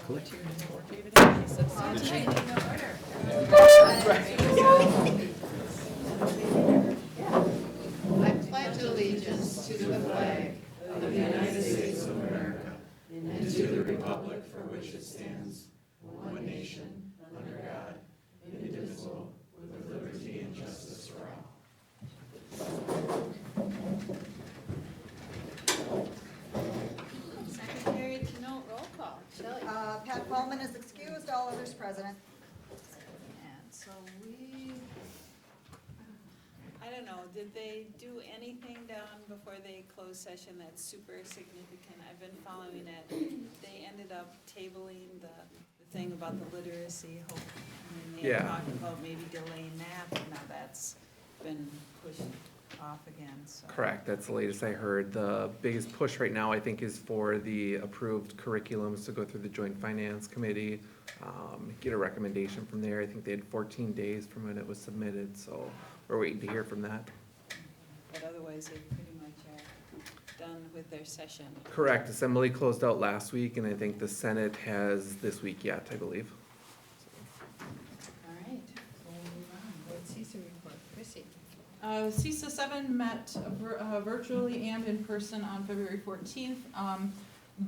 I pledge allegiance to the flag of the United States of America and to the republic for which it stands, one nation, under God, indivisible, with liberty and justice for all. Secretary to note, roll call. Shelley. Pat Paulman is excused, all others present. And so I don't know, did they do anything down before they closed session that's super significant? I've been following it. They ended up tabling the thing about the literacy hope. And they had talked about maybe delaying that, but now that's been pushed off again, so. Correct, that's the latest I heard. The biggest push right now, I think, is for the approved curriculums to go through the Joint Finance Committee, get a recommendation from there. I think they had 14 days from when it was submitted, so we're waiting to hear from that. But otherwise, they pretty much are done with their session. Correct, Assembly closed out last week, and I think the Senate has this week yet, I believe. All right, we'll move on. Let's see some report. Chrissy. CISA 7 met virtually and in person on February 14th.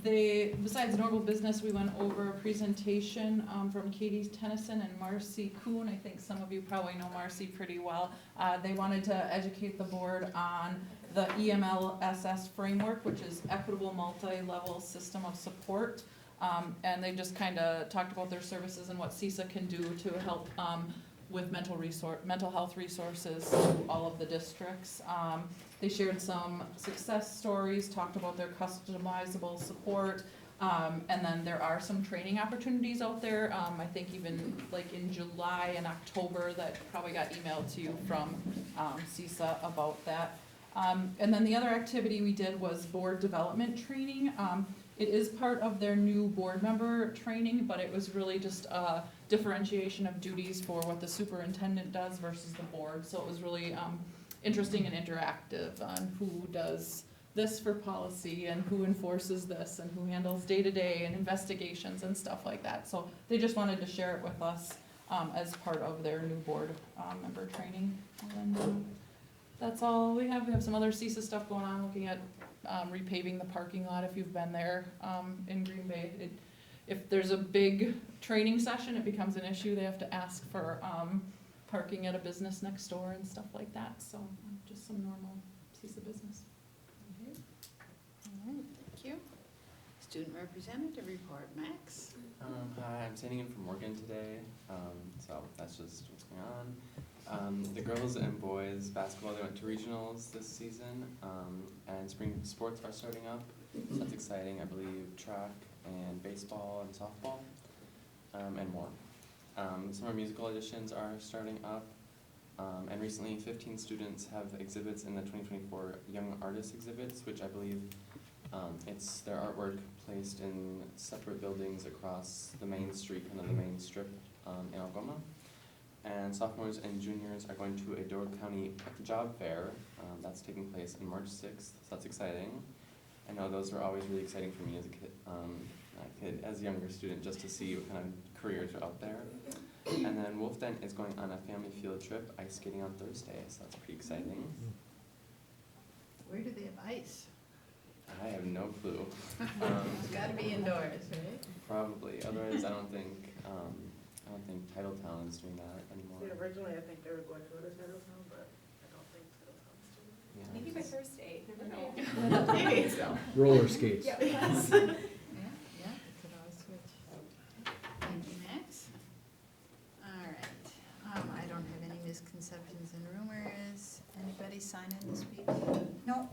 Besides normal business, we went over a presentation from Katie Tennyson and Marcy Kuhn. I think some of you probably know Marcy pretty well. They wanted to educate the board on the EMLSS framework, which is Equitable Multi-Level System of Support. And they just kind of talked about their services and what CISA can do to help with mental health resources to all of the districts. They shared some success stories, talked about their customizable support, and then there are some training opportunities out there. I think even like in July and October that probably got emailed to you from CISA about that. And then the other activity we did was board development training. It is part of their new board member training, but it was really just a differentiation of duties for what the superintendent does versus the board. So it was really interesting and interactive on who does this for policy and who enforces this and who handles day-to-day and investigations and stuff like that. So they just wanted to share it with us as part of their new board member training. And that's all we have. We have some other CISA stuff going on, looking at repaving the parking lot if you've been there in Green Bay. If there's a big training session, it becomes an issue. They have to ask for parking at a business next door and stuff like that. So just some normal CISA business. Okay. All right, thank you. Student representative report, Max. Hi, I'm standing in for Morgan today, so that's just what's going on. The girls and boys basketball, they went to regionals this season, and spring sports are starting up, so that's exciting. I believe track and baseball and softball, and more. Summer musical auditions are starting up, and recently 15 students have exhibits in the 2024 Young Artists exhibits, which I believe it's their artwork placed in separate buildings across the main street, kind of the main strip in Algoma. And sophomores and juniors are going to a Door County job fair that's taking place on March 6th, so that's exciting. I know those are always really exciting for me as a kid, as a younger student, just to see what kind of careers are out there. And then Wolf Den is going on a family field trip, ice skating on Thursday, so that's pretty exciting. Where do they have ice? I have no clue. It's gotta be indoors, right? Probably. Otherwise, I don't think Titletown is doing that anymore. See, originally, I think they were going to go to Titletown, but I don't think Titletown's doing it. Yeah. Maybe by first date, never know. Maybe so. Roller skates. Yeah. Yeah, it could always switch. Thank you, Max. All right, I don't have any misconceptions and rumors. Anybody sign in this week? No.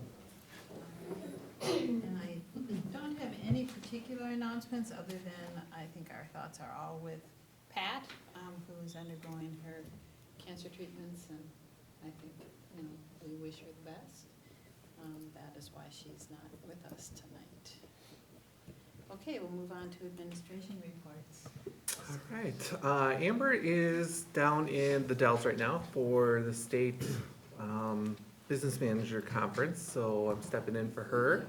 And I don't have any particular announcements other than I think our thoughts are all with Pat, who is undergoing her cancer treatments, and I think, we wish her the best. That is why she's not with us tonight. Okay, we'll move on to administration reports. All right, Amber is down in the Dells right now for the state business manager conference, so I'm stepping in for her.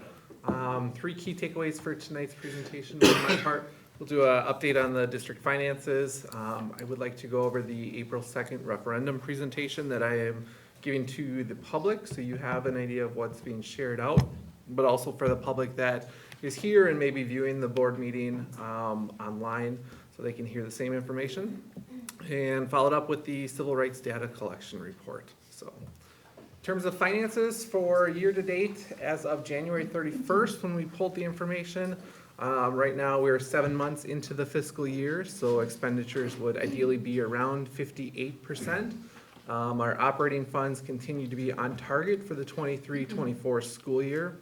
3 key takeaways for tonight's presentation on my part. We'll do an update on the district finances. I would like to go over the April 2nd referendum presentation that I am giving to the public, so you have an idea of what's being shared out, but also for the public that is here and maybe viewing the board meeting online, so they can hear the same information. And followed up with the civil rights data collection report. So, in terms of finances for year-to-date, as of January 31st, when we pulled the information, right now we're 7 months into the fiscal year, so expenditures would ideally be around 58%. Our operating funds continue to be on target for the 23-24 school year.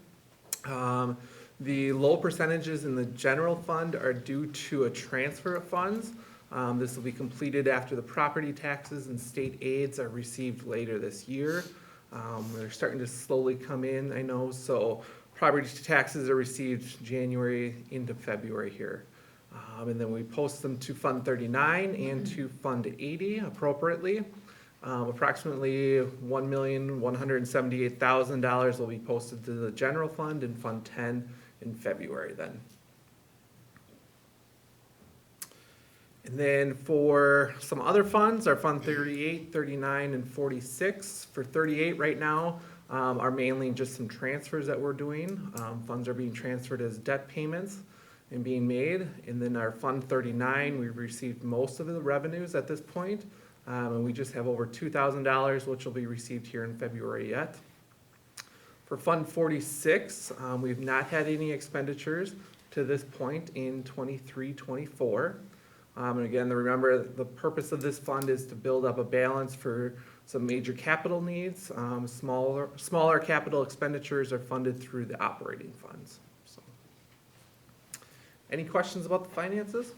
The low percentages in the general fund are due to a transfer of funds. This will be completed after the property taxes and state aids are received later this year. They're starting to slowly come in, I know, so property taxes are received January into February here. And then we post them to Fund 39 and to Fund 80 appropriately. Approximately $1,178,000 will be posted to the general fund and Fund 10 in February then. And then for some other funds, our Fund 38, 39, and 46. For 38 right now are mainly just some transfers that we're doing. Funds are being transferred as debt payments and being made. And then our Fund 39, we've received most of the revenues at this point. And we just have over $2,000, which will be received here in February yet. For Fund 46, we've not had any expenditures to this point in 23-24. And again, remember, the purpose of this fund is to build up a balance for some major capital needs. Smaller capital expenditures are funded through the operating funds. So, any questions about the finances?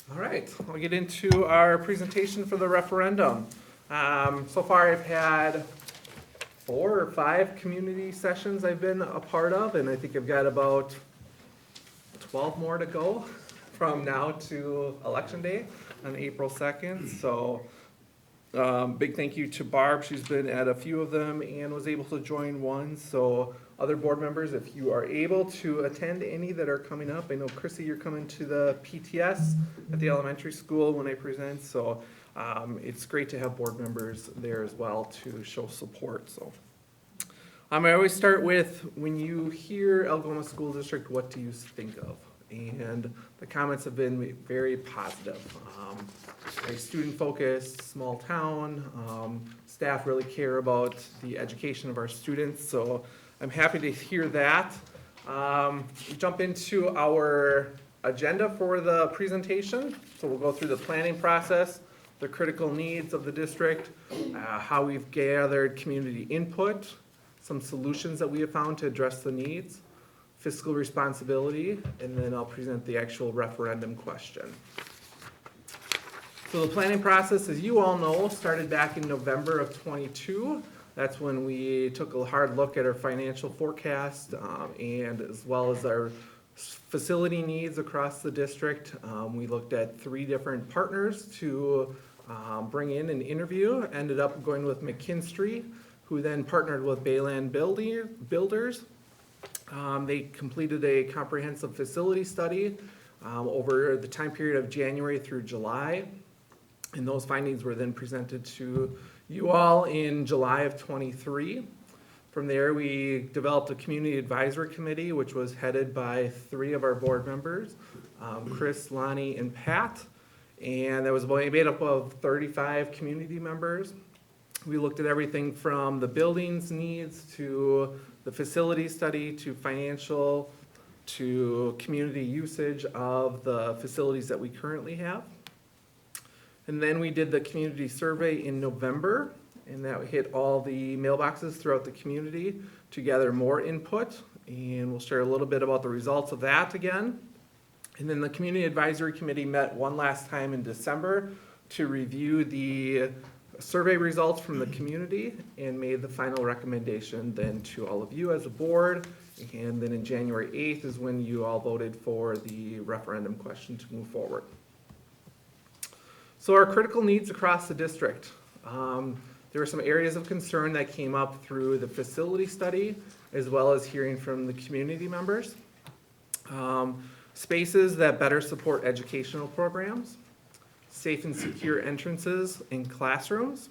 All right, I'll get into our presentation for the referendum. So far I've had 4 or 5 community sessions I've been a part of, and I think I've got about 12 more to go from now to Election Day on April 2nd. So big thank you to Barb. She's been at a few of them and was able to join one. So other board members, if you are able to attend any that are coming up, I know Chrissy, you're coming to the PTS at the elementary school when I present. So it's great to have board members there as well to show support. So I always start with, when you hear Algoma School District, what do you think of? And the comments have been very positive. Very student focused, small town, staff really care about the education of our students, so I'm happy to hear that. Jump into our agenda for the presentation. So we'll go through the planning process, the critical needs of the district, how we've gathered community input, some solutions that we have found to address the needs, fiscal responsibility, and then I'll present the actual referendum question. So the planning process, as you all know, started back in November of 22. That's when we took a hard look at our financial forecast and as well as our facility needs across the district. We looked at 3 different partners to bring in and interview. Ended up going with McKinstry, who then partnered with Bayland Builders. They completed a comprehensive facility study over the time period of January through July. And those findings were then presented to you all in July of 23. From there, we developed a community advisory committee, which was headed by 3 of our board members, Chris, Lonnie, and Pat. And that was made up of 35 community members. We looked at everything from the buildings needs to the facility study to financial to community usage of the facilities that we currently have. And then we did the community survey in November, and that hit all the mailboxes throughout the community to gather more input. And we'll share a little bit about the results of that again. And then the community advisory committee met one last time in December to review the survey results from the community and made the final recommendation then to all of you as a board. And then in January 8th is when you all voted for the referendum question to move forward. So our critical needs across the district. There were some areas of concern that came up through the facility study as well as hearing from the community members. Spaces that better support educational programs, safe and secure entrances in classrooms,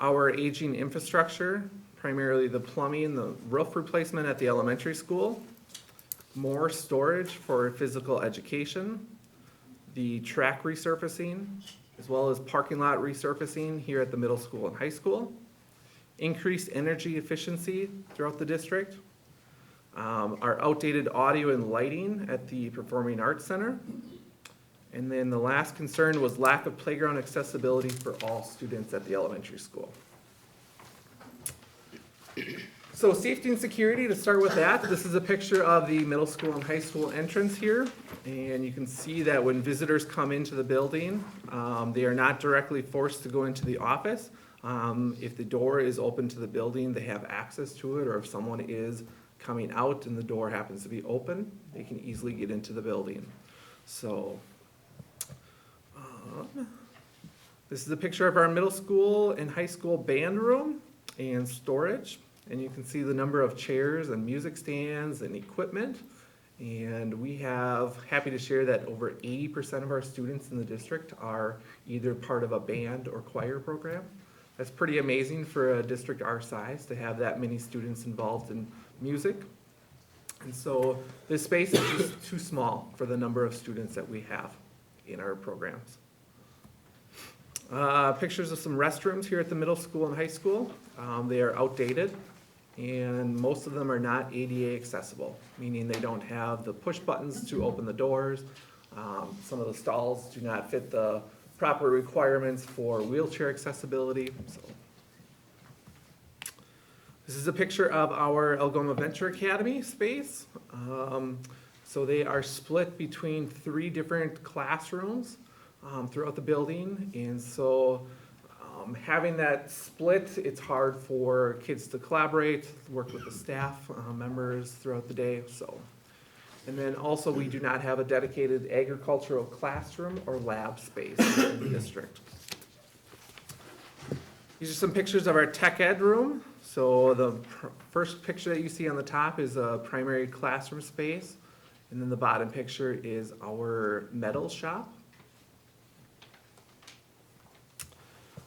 our aging infrastructure, primarily the plumbing, the roof replacement at the elementary school, more storage for physical education, the track resurfacing, as well as parking lot resurfacing here at the middle school and high school, increased energy efficiency throughout the district, our outdated audio and lighting at the Performing Arts Center, and then the last concern was lack of playground accessibility for all students at the elementary school. So safety and security, to start with that, this is a picture of the middle school and high school entrance here. And you can see that when visitors come into the building, they are not directly forced to go into the office. If the door is open to the building, they have access to it, or if someone is coming out and the door happens to be open, they can easily get into the building. So, this is a picture of our middle school and high school band room and storage. And you can see the number of chairs and music stands and equipment. And we have, happy to share that over 80% of our students in the district are either part of a band or choir program. That's pretty amazing for a district our size to have that many students involved in music. And so this space is just too small for the number of students that we have in our programs. Pictures of some restrooms here at the middle school and high school. They are outdated, and most of them are not ADA accessible, meaning they don't have the push buttons to open the doors. Some of the stalls do not fit the proper requirements for wheelchair accessibility. So, this is a picture of our Algoma Venture Academy space. So they are split between 3 different classrooms throughout the building, and so having that split, it's hard for kids to collaborate, work with the staff members throughout the day. So, and then also we do not have a dedicated agricultural classroom or lab space in the district. These are some pictures of our tech ed room. So the first picture that you see on the top is a primary classroom space, and then the bottom picture is our metal shop.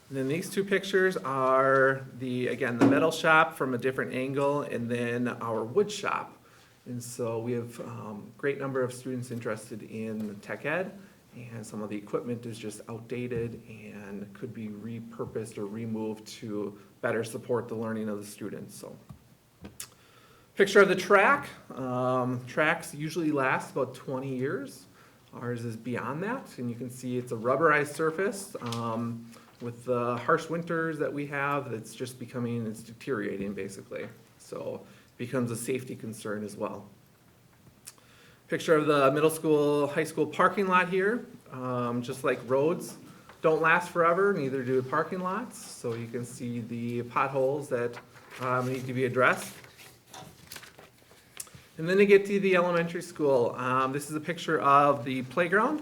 And then these 2 pictures are again, the metal shop from a different angle, and then our wood shop. And so we have a great number of students interested in tech ed, and some of the equipment is just outdated and could be repurposed or removed to better support the learning of the students. So, picture of the track. Tracks usually last about 20 years. Ours is beyond that, and you can see it's a rubberized surface. With the harsh winters that we have, it's just it's deteriorating basically. So it becomes a safety concern as well. Picture of the middle school, high school parking lot here. Just like roads don't last forever, neither do parking lots. So you can see the potholes that need to be addressed. And then to get to the elementary school, this is a picture of the playground.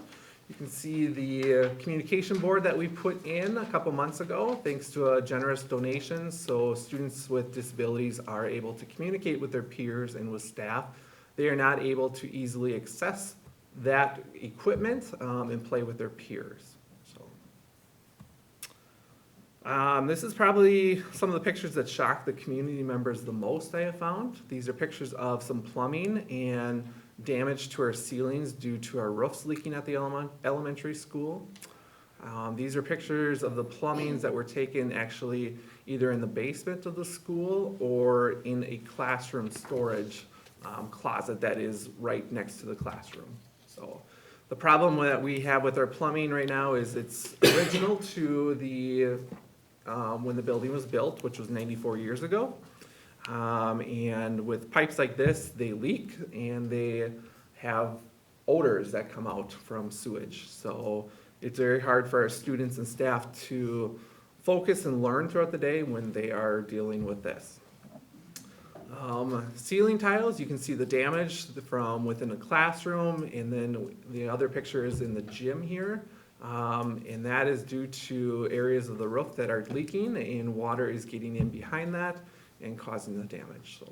You can see the communication board that we put in a couple months ago, thanks to a generous donation, so students with disabilities are able to communicate with their peers and with staff. They are not able to easily access that equipment and play with their peers. So, this is probably some of the pictures that shock the community members the most I have found. These are pictures of some plumbing and damage to our ceilings due to our roofs leaking at the elementary school. These are pictures of the plumbings that were taken actually either in the basement of the school or in a classroom storage closet that is right next to the classroom. So the problem that we have with our plumbing right now is it's original to the when the building was built, which was 94 years ago. And with pipes like this, they leak and they have odors that come out from sewage. So it's very hard for our students and staff to focus and learn throughout the day when they are dealing with this. Ceiling tiles, you can see the damage from within a classroom, and then the other picture is in the gym here. And that is due to areas of the roof that are leaking and water is getting in behind that and causing the damage. So,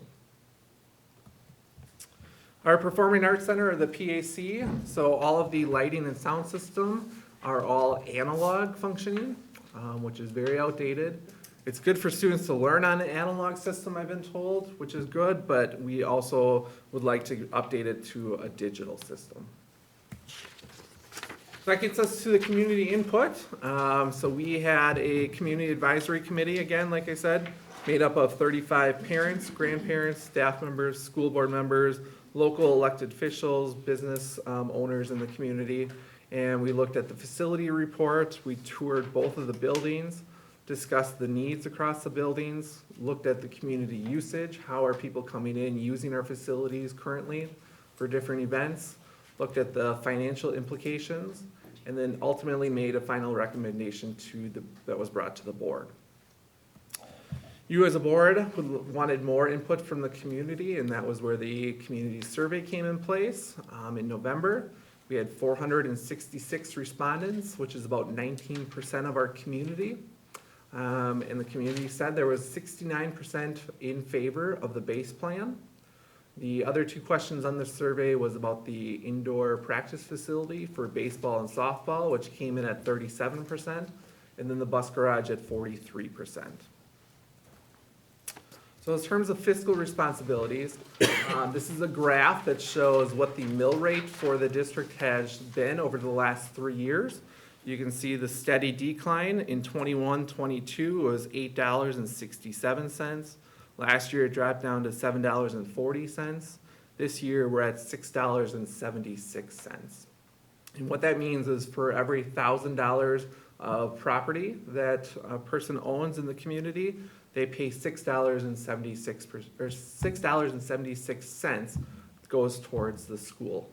Our Performing Arts Center, or the PAC, so all of the lighting and sound system are all analog functioning, which is very outdated. It's good for students to learn on an analog system, I've been told, which is good, but we also would like to update it to a digital system. That gets us to the community input. So we had a community advisory committee, again, like I said, made up of 35 parents, grandparents, staff members, school board members, local elected officials, business owners in the community. And we looked at the facility report, we toured both of the buildings, discussed the needs across the buildings, looked at the community usage, how are people coming in using our facilities currently for different events, looked at the financial implications, and then ultimately made a final recommendation that was brought to the board. You as a board wanted more input from the community, and that was where the community survey came in place in November. We had 466 respondents, which is about 19% of our community. And the community said there was 69% in favor of the base plan. The other two questions on the survey was about the indoor practice facility for baseball and softball, which came in at 37%, and then the bus garage at 43%. So in terms of fiscal responsibilities, this is a graph that shows what the mill rate for the district has been over the last 3 years. You can see the steady decline. In 21-22 was $8.67. Last year it dropped down to $7.40. This year we're at $6.76. And what that means is for every $1,000 of property that a person owns in the community, they pay $6.76 goes towards the school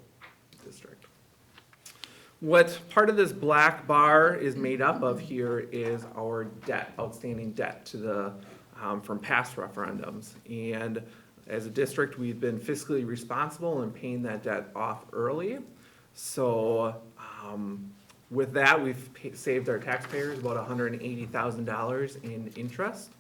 district. What part of this black bar is made up of here is our debt, outstanding debt to the from past referendums. And as a district, we've been fiscally responsible in paying that debt off early. So with that, we've saved our taxpayers about $180,000 in interest.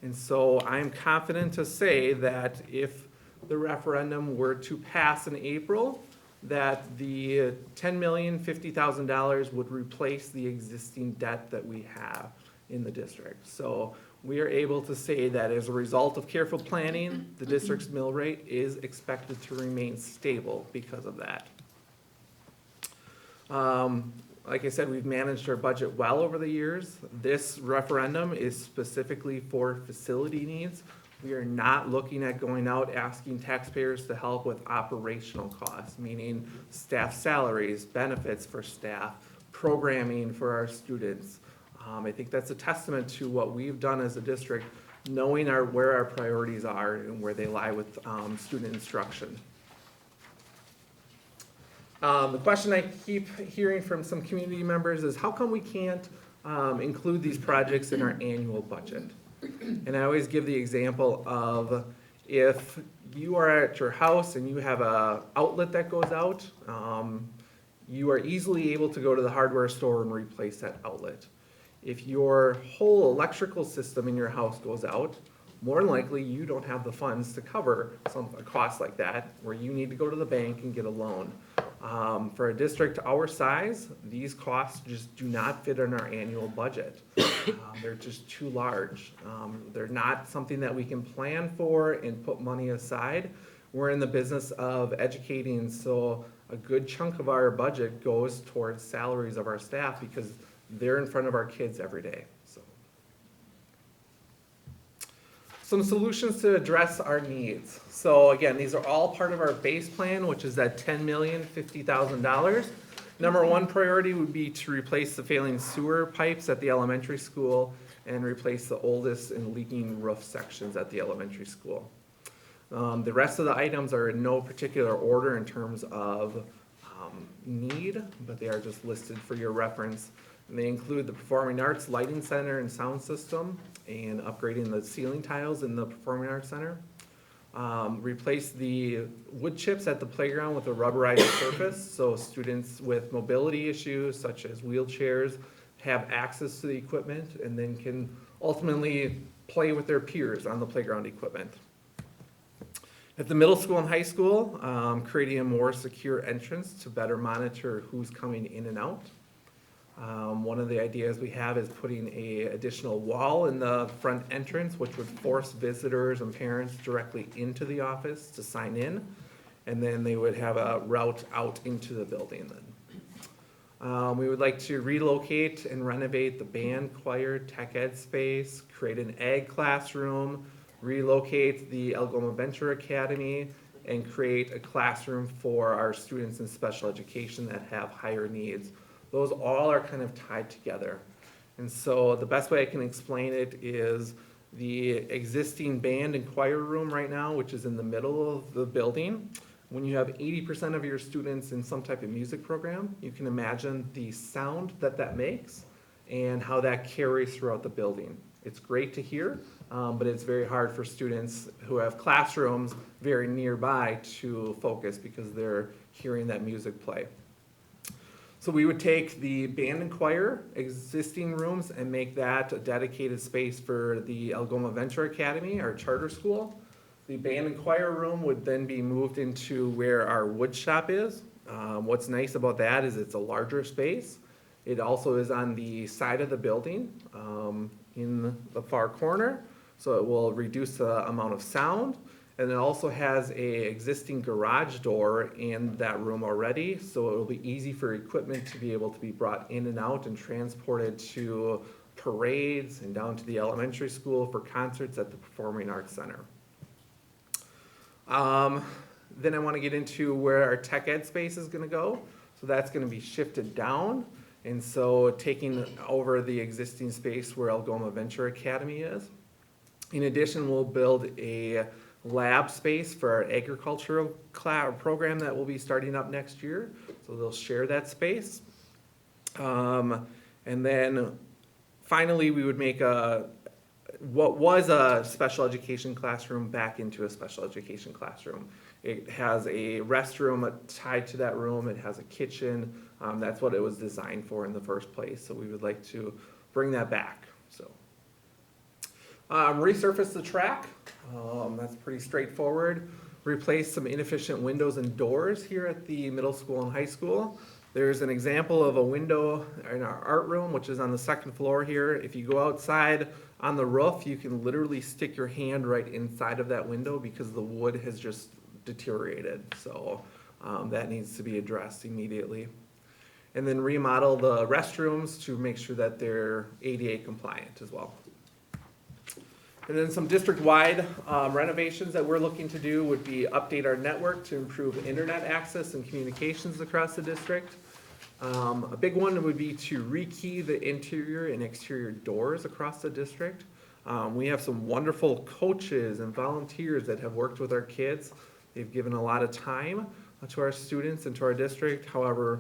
And so I'm confident to say that if the referendum were to pass in April, that the $10,050,000 would replace the existing debt that we have in the district. So we are able to say that as a result of careful planning, the district's mill rate is expected to remain stable because of that. Like I said, we've managed our budget well over the years. This referendum is specifically for facility needs. We are not looking at going out asking taxpayers to help with operational costs, meaning staff salaries, benefits for staff, programming for our students. I think that's a testament to what we've done as a district, knowing where our priorities are and where they lie with student instruction. The question I keep hearing from some community members is how come we can't include these projects in our annual budget? And I always give the example of if you are at your house and you have an outlet that goes out, you are easily able to go to the hardware store and replace that outlet. If your whole electrical system in your house goes out, more than likely you don't have the funds to cover a cost like that, where you need to go to the bank and get a loan. For a district our size, these costs just do not fit in our annual budget. They're just too large. They're not something that we can plan for and put money aside. We're in the business of educating, so a good chunk of our budget goes towards salaries of our staff because they're in front of our kids every day. Some solutions to address our needs. So again, these are all part of our base plan, which is that $10,050,000. Number one priority would be to replace the failing sewer pipes at the elementary school and replace the oldest and leaking roof sections at the elementary school. The rest of the items are in no particular order in terms of need, but they are just listed for your reference. And they include the Performing Arts Lighting Center and Sound System and upgrading the ceiling tiles in the Performing Arts Center. Replace the wood chips at the playground with a rubberized surface so students with mobility issues such as wheelchairs have access to the equipment and then can ultimately play with their peers on the playground equipment. At the middle school and high school, creating a more secure entrance to better monitor who's coming in and out. One of the ideas we have is putting a additional wall in the front entrance, which would force visitors and parents directly into the office to sign in, and then they would have a route out into the building then. We would like to relocate and renovate the band, choir, tech ed space, create an ag classroom, relocate the Algoma Venture Academy, and create a classroom for our students in special education that have higher needs. Those all are kind of tied together. And so the best way I can explain it is the existing band and choir room right now, which is in the middle of the building. When you have 80% of your students in some type of music program, you can imagine the sound that that makes and how that carries throughout the building. It's great to hear, but it's very hard for students who have classrooms very nearby to focus because they're hearing that music play. So we would take the band and choir existing rooms and make that a dedicated space for the Algoma Venture Academy, our charter school. The band and choir room would then be moved into where our wood shop is. What's nice about that is it's a larger space. It also is on the side of the building in the far corner, so it will reduce the amount of sound. And it also has a existing garage door in that room already, so it will be easy for equipment to be able to be brought in and out and transported to parades and down to the elementary school for concerts at the Performing Arts Center. Then I want to get into where our tech ed space is going to go. So that's going to be shifted down, and so taking over the existing space where Algoma Venture Academy is. In addition, we'll build a lab space for our agricultural program that will be starting up next year. So they'll share that space. And then finally, we would make what was a special education classroom back into a special education classroom. It has a restroom tied to that room. It has a kitchen. That's what it was designed for in the first place. So we would like to bring that back. So resurface the track. That's pretty straightforward. Replace some inefficient windows and doors here at the middle school and high school. There's an example of a window in our art room, which is on the second floor here. If you go outside on the roof, you can literally stick your hand right inside of that window because the wood has just deteriorated. So that needs to be addressed immediately. And then remodel the restrooms to make sure that they're ADA compliant as well. And then some district-wide renovations that we're looking to do would be update our network to improve internet access and communications across the district. A big one would be to rekey the interior and exterior doors across the district. We have some wonderful coaches and volunteers that have worked with our kids. They've given a lot of time to our students and to our district. However,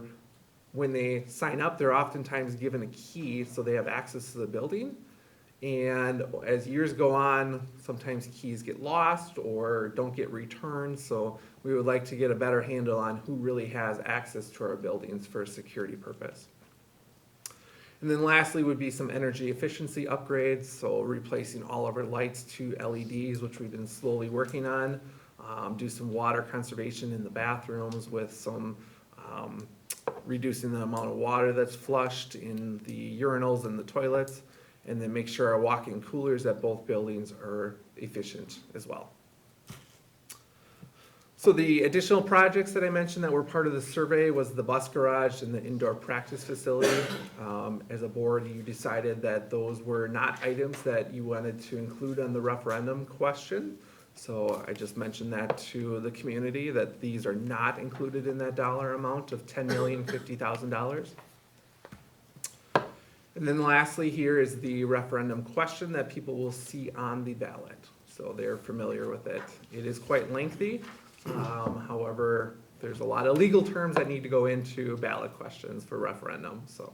when they sign up, they're oftentimes given a key so they have access to the building. And as years go on, sometimes keys get lost or don't get returned. So we would like to get a better handle on who really has access to our buildings for a security purpose. And then lastly would be some energy efficiency upgrades. So replacing all of our lights to LEDs, which we've been slowly working on. Do some water conservation in the bathrooms with some reducing the amount of water that's flushed in the urinals and the toilets. And then make sure our walk-in coolers at both buildings are efficient as well. So the additional projects that I mentioned that were part of the survey was the bus garage and the indoor practice facility. As a board, you decided that those were not items that you wanted to include on the referendum question. So I just mentioned that to the community, that these are not included in that dollar amount of $10,050,000. And then lastly here is the referendum question that people will see on the ballot. So they're familiar with it. It is quite lengthy. However, there's a lot of legal terms that need to go into ballot questions for referendum. So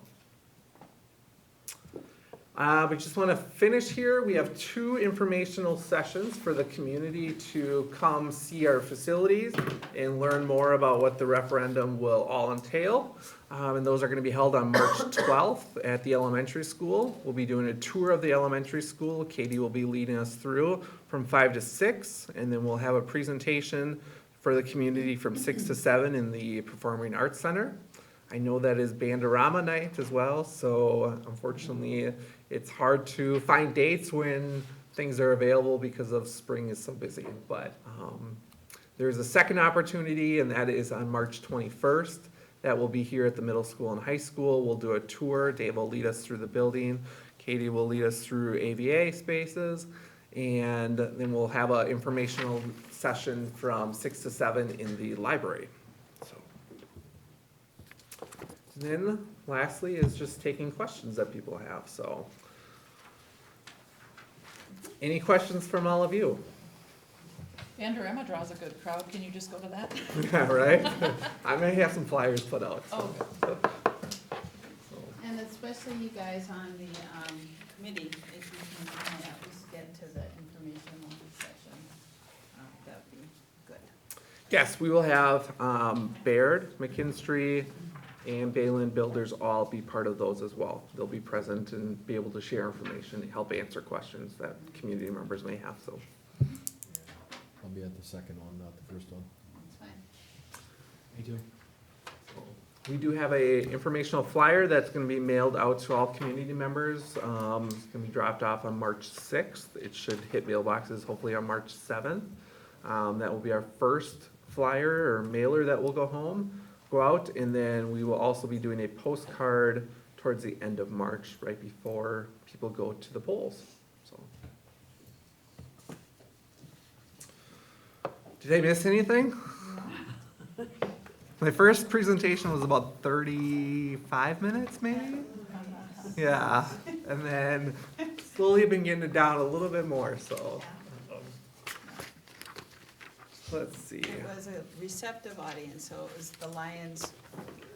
We just want to finish here. We have 2 informational sessions for the community to come see our facilities and learn more about what the referendum will all entail. And those are going to be held on March 12th at the elementary school. We'll be doing a tour of the elementary school. Katie will be leading us through from 5 to 6, and then we'll have a presentation for the community from 6 to 7 in the Performing Arts Center. I know that is Bandorama night as well, so unfortunately, it's hard to find dates when things are available because of spring is so busy. But there's a second opportunity, and that is on March 21st. That will be here at the middle school and high school. We'll do a tour. Dave will lead us through the building. Katie will lead us through AVA spaces. And then we'll have an informational session from 6 to 7 in the library. So. And then lastly is just taking questions that people have. So any questions from all of you? Bandorama draws a good crowd. Can you just go to that? Yeah, right? I may have some flyers put out. Oh, So. And especially you guys on the committee, if you can at least get to the informational session, that'd be good. Yes, we will have Baird, McKinstry, and Bayland Builders all be part of those as well. They'll be present and be able to share information and help answer questions that community members may have, so. I'll be at the second one, not the first one. That's fine. Me too. We do have a informational flyer that's gonna be mailed out to all community members. It's gonna be dropped off on March 6th. It should hit mailboxes hopefully on March 7th. That will be our first flyer or mailer that will go out, and then we will also be doing a postcard towards the end of March, right before people go to the polls, so. Did I miss anything? My first presentation was about 35 minutes, maybe? Yeah, and then slowly been getting it down a little bit more, so. Let's see. It was a receptive audience, so it was the Lions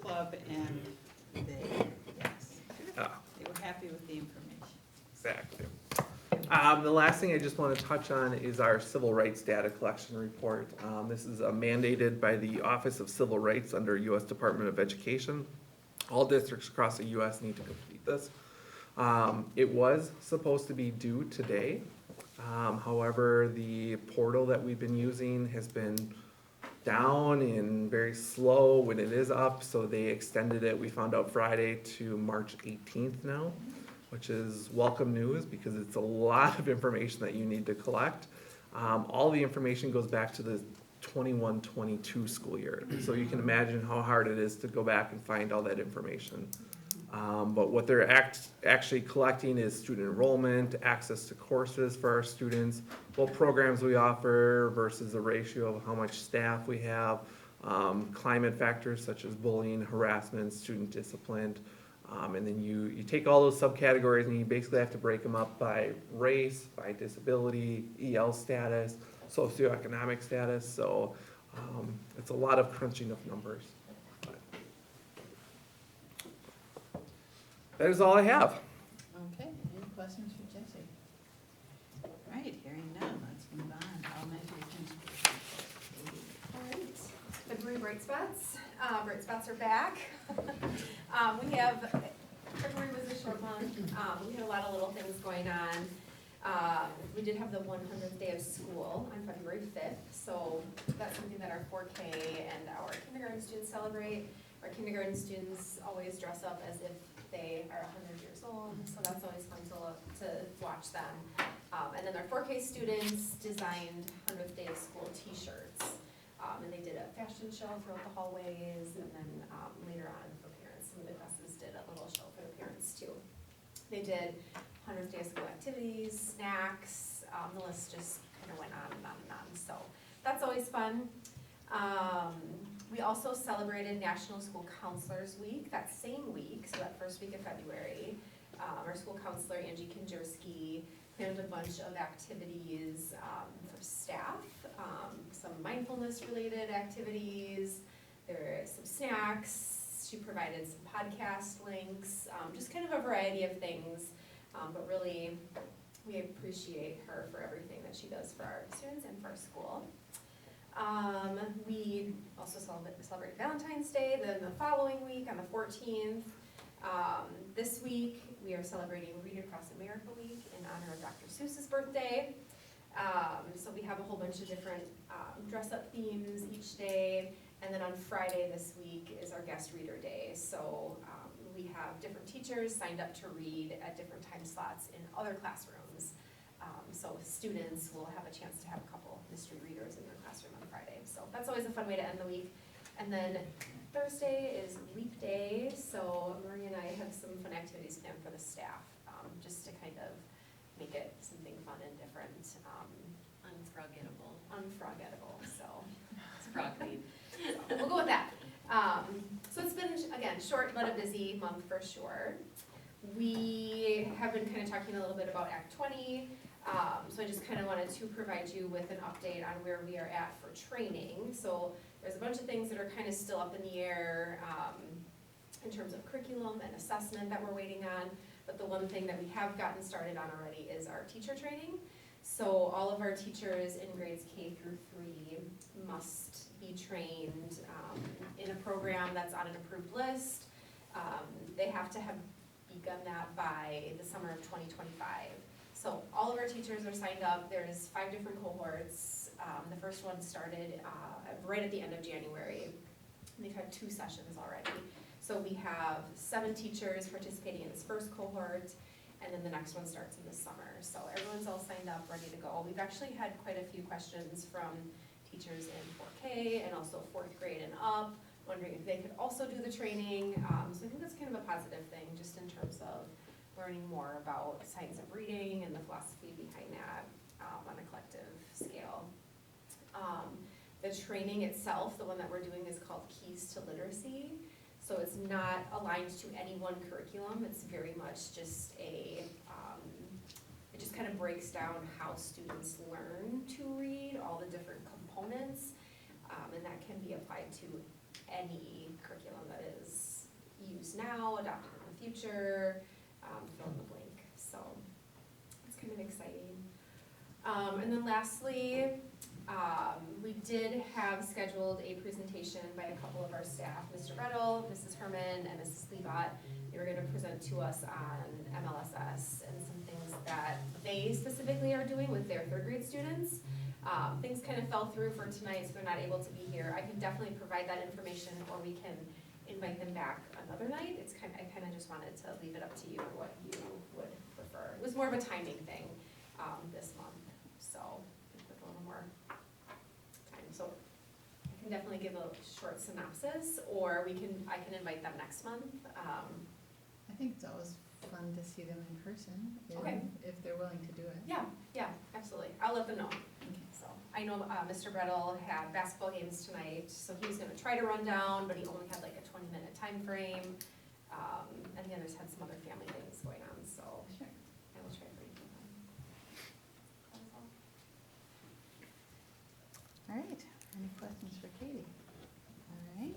Club and they, yes, Ah, they were happy with the information. exactly. The last thing I just want to touch on is our civil rights data collection report. This is mandated by the Office of Civil Rights under U.S. Department of Education. All districts across the U.S. need to complete this. It was supposed to be due today. However, the portal that we've been using has been down and very slow when it is up, so they extended it, we found out Friday, to March 18th now, which is welcome news because it's a lot of information that you need to collect. All the information goes back to the 21-22 school year, so you can imagine how hard it is to go back and find all that information. But what they're actually collecting is student enrollment, access to courses for our students, what programs we offer versus the ratio of how much staff we have, climate factors such as bullying, harassment, student discipline. And then you take all those subcategories and you basically have to break them up by race, by disability, EL status, socioeconomic status. So it's a lot of crunching of numbers. That is all I have. Okay, any questions for Jesse? All right, hearing none, let's move on. Elementary principal. All right, February bright spots. Bright spots are back. We have, February was a short month. We had a lot of little things going on. We did have the 100th day of school on February 5th, so that's something that our 4K and our kindergarten students celebrate. Our kindergarten students always dress up as if they are 100 years old, so that's always fun to watch them. And then our 4K students designed 100th day of school t-shirts. And they did a fashion show throughout the hallways, and then later on for parents, some of the classes did a little show for the parents too. They did 100th day of school activities, snacks, the list just kind of went on and on and on, so that's always fun. We also celebrated National School Counselors Week that same week, so that first week of February. Our school counselor, Angie Kinjerski, planned a bunch of activities for staff, some mindfulness-related activities, there are some snacks, she provided some podcast links, just kind of a variety of things But really, we appreciate her for everything that she does for our students and for our school. We also celebrate Valentine's Day, then the following week on the 14th. This week, we are celebrating Read Across America Week in honor of Dr. Seuss's birthday. So we have a whole bunch of different dress-up themes each day. And then on Friday this week is our guest reader day. So we have different teachers signed up to read at different time slots in other classrooms. So students will have a chance to have a couple mystery readers in their classroom on Friday. So that's always a fun way to end the week. And then Thursday is leap day, so Marie and I have some fun activities planned for the staff, just to kind of make it something fun and different. Unforgettable, so. Sprockly. So we'll go with that. So it's been, again, short but a busy month for sure. We have been kind of talking a little bit about Act 20. So I just kind of wanted to provide you with an update on where we are at for training. So there's a bunch of things that are kind of still up in the air in terms of curriculum and assessment that we're waiting on. But the one thing that we have gotten started on already is our teacher training. So all of our teachers in grades K through 3 must be trained in a program that's on an approved list. They have to have begun that by the summer of 2025. So all of our teachers are signed up. There's 5 different cohorts. The first one started right at the end of January. They've had 2 sessions already. So we have 7 teachers participating in this first cohort, and then the next one starts in the summer. So everyone's all signed up, ready to go. We've actually had quite a few questions from teachers in 4K and also 4th grade and up, wondering if they could also do the training. So I think that's kind of a positive thing, just in terms of learning more about science of reading and the philosophy behind that on a collective scale. The training itself, the one that we're doing, is called Keys to Literacy. So it's not aligned to any one curriculum. It's very much just it just kind of breaks down how students learn to read, all the different components, and that can be applied to any curriculum that is used now, adopted in the future, fill in the blank. So it's kind of exciting. And then lastly, we did have scheduled a presentation by a couple of our staff, Mr. Brettel, Mrs. Herman, and Mrs. Leibot. They were going to present to us on MLSS and some things that they specifically are doing with their 3rd grade students. Things kind of fell through for tonight, so they're not able to be here. I can definitely provide that information, or we can invite them back another night. I kind of just wanted to leave it up to you what you would prefer. It was more of a timing thing this month, so with a little more time. So I can definitely give a short synopsis, or I can invite them next month. I think it's always fun to see them in person, Okay. if they're willing to do it. Yeah, absolutely. I'll let them know. So I know Mr. Brettel had basketball games tonight, so he was gonna try to run down, but he only had like a 20-minute time frame. And the others had some other family things going on, so Sure. I will try to bring them. All right, any questions for Katie? All right,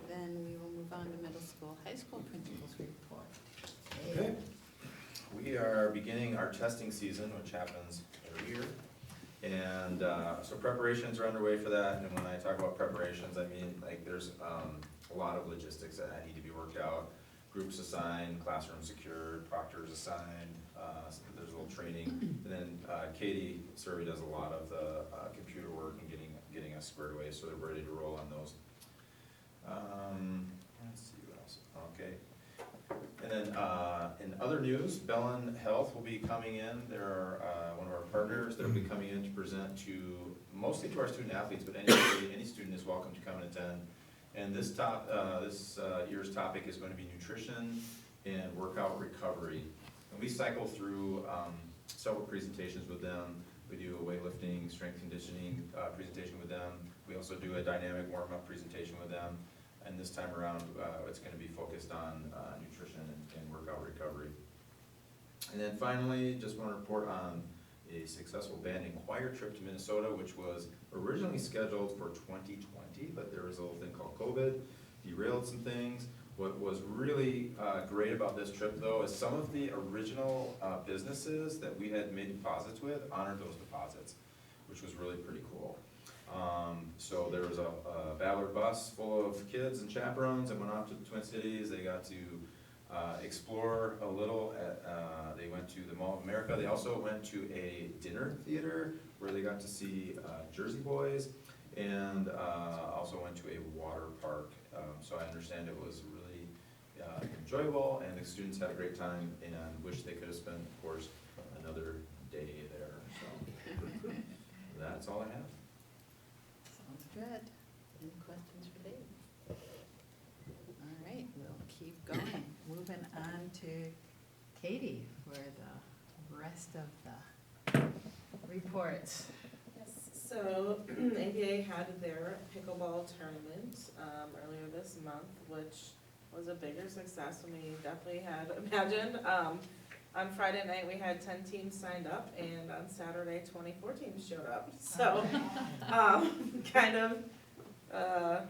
then we will move on to middle school, high school principals report. Okay. We are beginning our testing season, which happens every year. And so preparations are underway for that, and when I talk about preparations, I mean, like, there's a lot of logistics that need to be worked out. Groups assigned, classrooms secured, proctors assigned, so there's a little training. And then Katie Survey does a lot of the computer work and getting us squared away, so they're ready to roll on those. Let's see what else, okay. And then in other news, Bellin Health will be coming in. They're one of our partners. They'll be coming in to present mostly to our student athletes, but any student is welcome to come and attend. And this year's topic is going to be nutrition and workout recovery. And we cycle through several presentations with them. We do a weightlifting, strength conditioning presentation with them. We also do a dynamic warm-up presentation with them. And this time around, it's going to be focused on nutrition and workout recovery. And then finally, just want to report on a successful band and choir trip to Minnesota, which was originally scheduled for 2020, but there was a little thing called COVID, derailed some things. What was really great about this trip, though, is some of the original businesses that we had made deposits with honored those deposits, which was really pretty cool. So there was a Ballard bus full of kids and chaperones that went off to the Twin Cities. They got to explore a little. They went to the Mall of America. They also went to a dinner theater where they got to see Jersey Boys, and also went to a water park. So I understand it was really enjoyable, and the students had a great time, and wish they could have spent, of course, another day there. So that's all I have. Sounds good. Any questions for Dave? All right, we'll keep going. Moving on to Katie for the rest of the reports. Yes, so ABA had their pickleball tournament earlier this month, which was a bigger success than we definitely had imagined. On Friday night, we had 10 teams signed up, and on Saturday, 24 teams showed up. So, kind of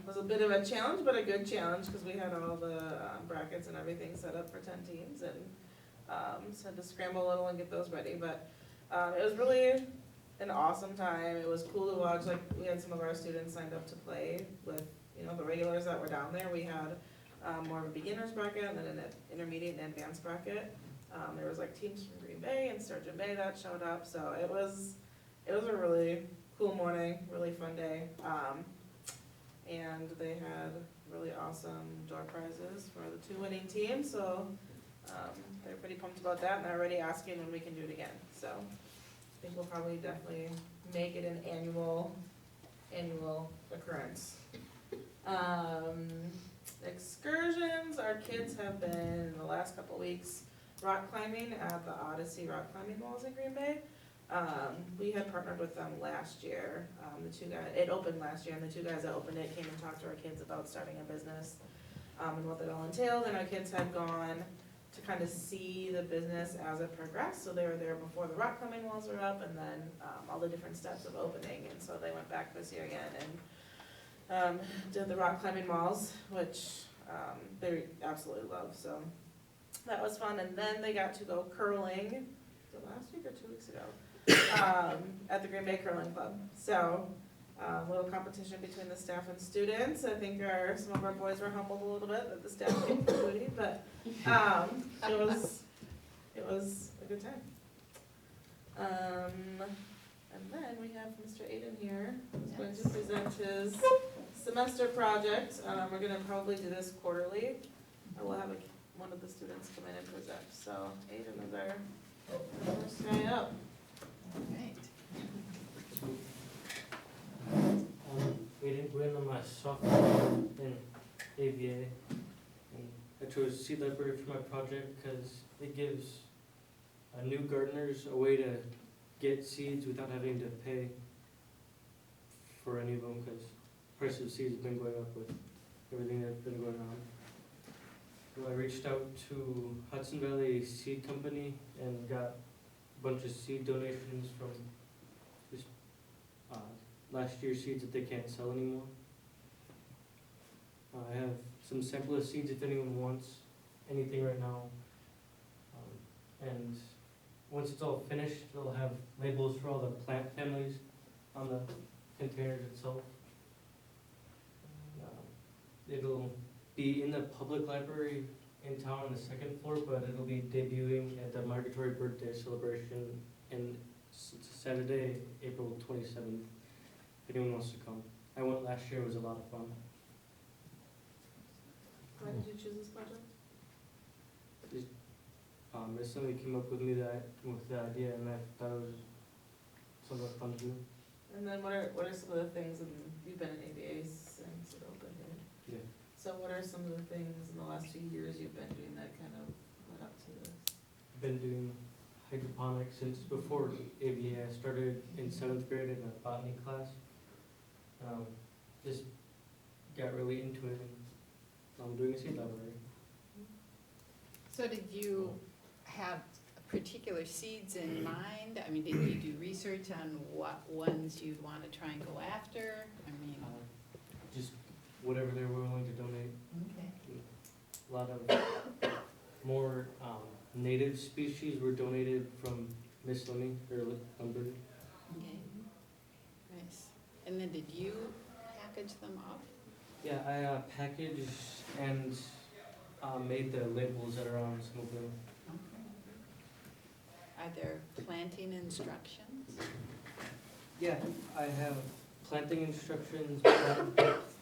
was a bit of a challenge, but a good challenge, because we had all the brackets and everything set up for 10 teams, and so had to scramble a little and get those ready. But it was really an awesome time. It was cool to watch. Like, we had some of our students signed up to play with, the regulars that were down there. We had more of a beginner's bracket, and then an intermediate and advanced bracket. There was like teams from Green Bay and Sturgeon Bay that showed up, so it was a really cool morning, really fun day. And they had really awesome door prizes for the 2 winning teams, so they're pretty pumped about that, and they're already asking when we can do it again. So I think we'll probably definitely make it an annual occurrence. Excursions, our kids have been, in the last couple of weeks, rock climbing at the Odyssey Rock Climbing Walls in Green Bay. We had partnered with them last year. It opened last year, and the 2 guys that opened it came and talked to our kids about starting a business, and what that all entailed, and our kids had gone to kind of see the business as it progressed. So they were there before the rock climbing walls were up, and then all the different steps of opening, and so they went back this year again and did the rock climbing walls, which they absolutely love. So that was fun, and then they got to go curling, was it last week or 2 weeks ago, at the Green Bay Curling Club. So a little competition between the staff and students. I think some of our boys were humbled a little bit that the staff came for booty, but it was a good time. And then we have Mr. Aiden here, who's going to present his semester project. We're gonna probably do this quarterly. I will have one of the students come in and present. So Aiden is our first guy up. All right. Aiden Gwynn, I'm a sophomore in ABA. And I chose seed library for my project because it gives new gardeners a way to get seeds without having to pay for any of them, because price of seeds has been going up with everything that's been going on. So I reached out to Hudson Valley Seed Company and got a bunch of seed donations from just last year's seeds that they can't sell anymore. I have some sample of seeds if anyone wants anything right now. And once it's all finished, it'll have labels for all the plant families on the containers itself. It'll be in the public library in town on the 2nd floor, but it'll be debuting at the Migratory Birthday Celebration in Saturday, April 27th, if anyone wants to come. I went last year, it was a lot of fun. Why did you choose this project? If somebody came up with the idea, and I thought it was somewhat fun to do. And then what are some of the things, and you've been in ABA since it opened here? Yeah. So what are some of the things in the last few years you've been doing that kind of led up to this? Been doing hydroponics since before ABA. I started in 7th grade in a botany class. Just got really into it, and I'm doing a seed library. So did you have particular seeds in mind? I mean, did you do research on what ones you'd want to try and go after? I mean, Just whatever they were willing to donate. okay. a lot of more native species were donated from Miss Lemmy, or Lumberton. Okay, nice. And then did you package them up? Yeah, I packaged and made the labels that are on some of them. Are there planting instructions? Yeah, I have planting instructions,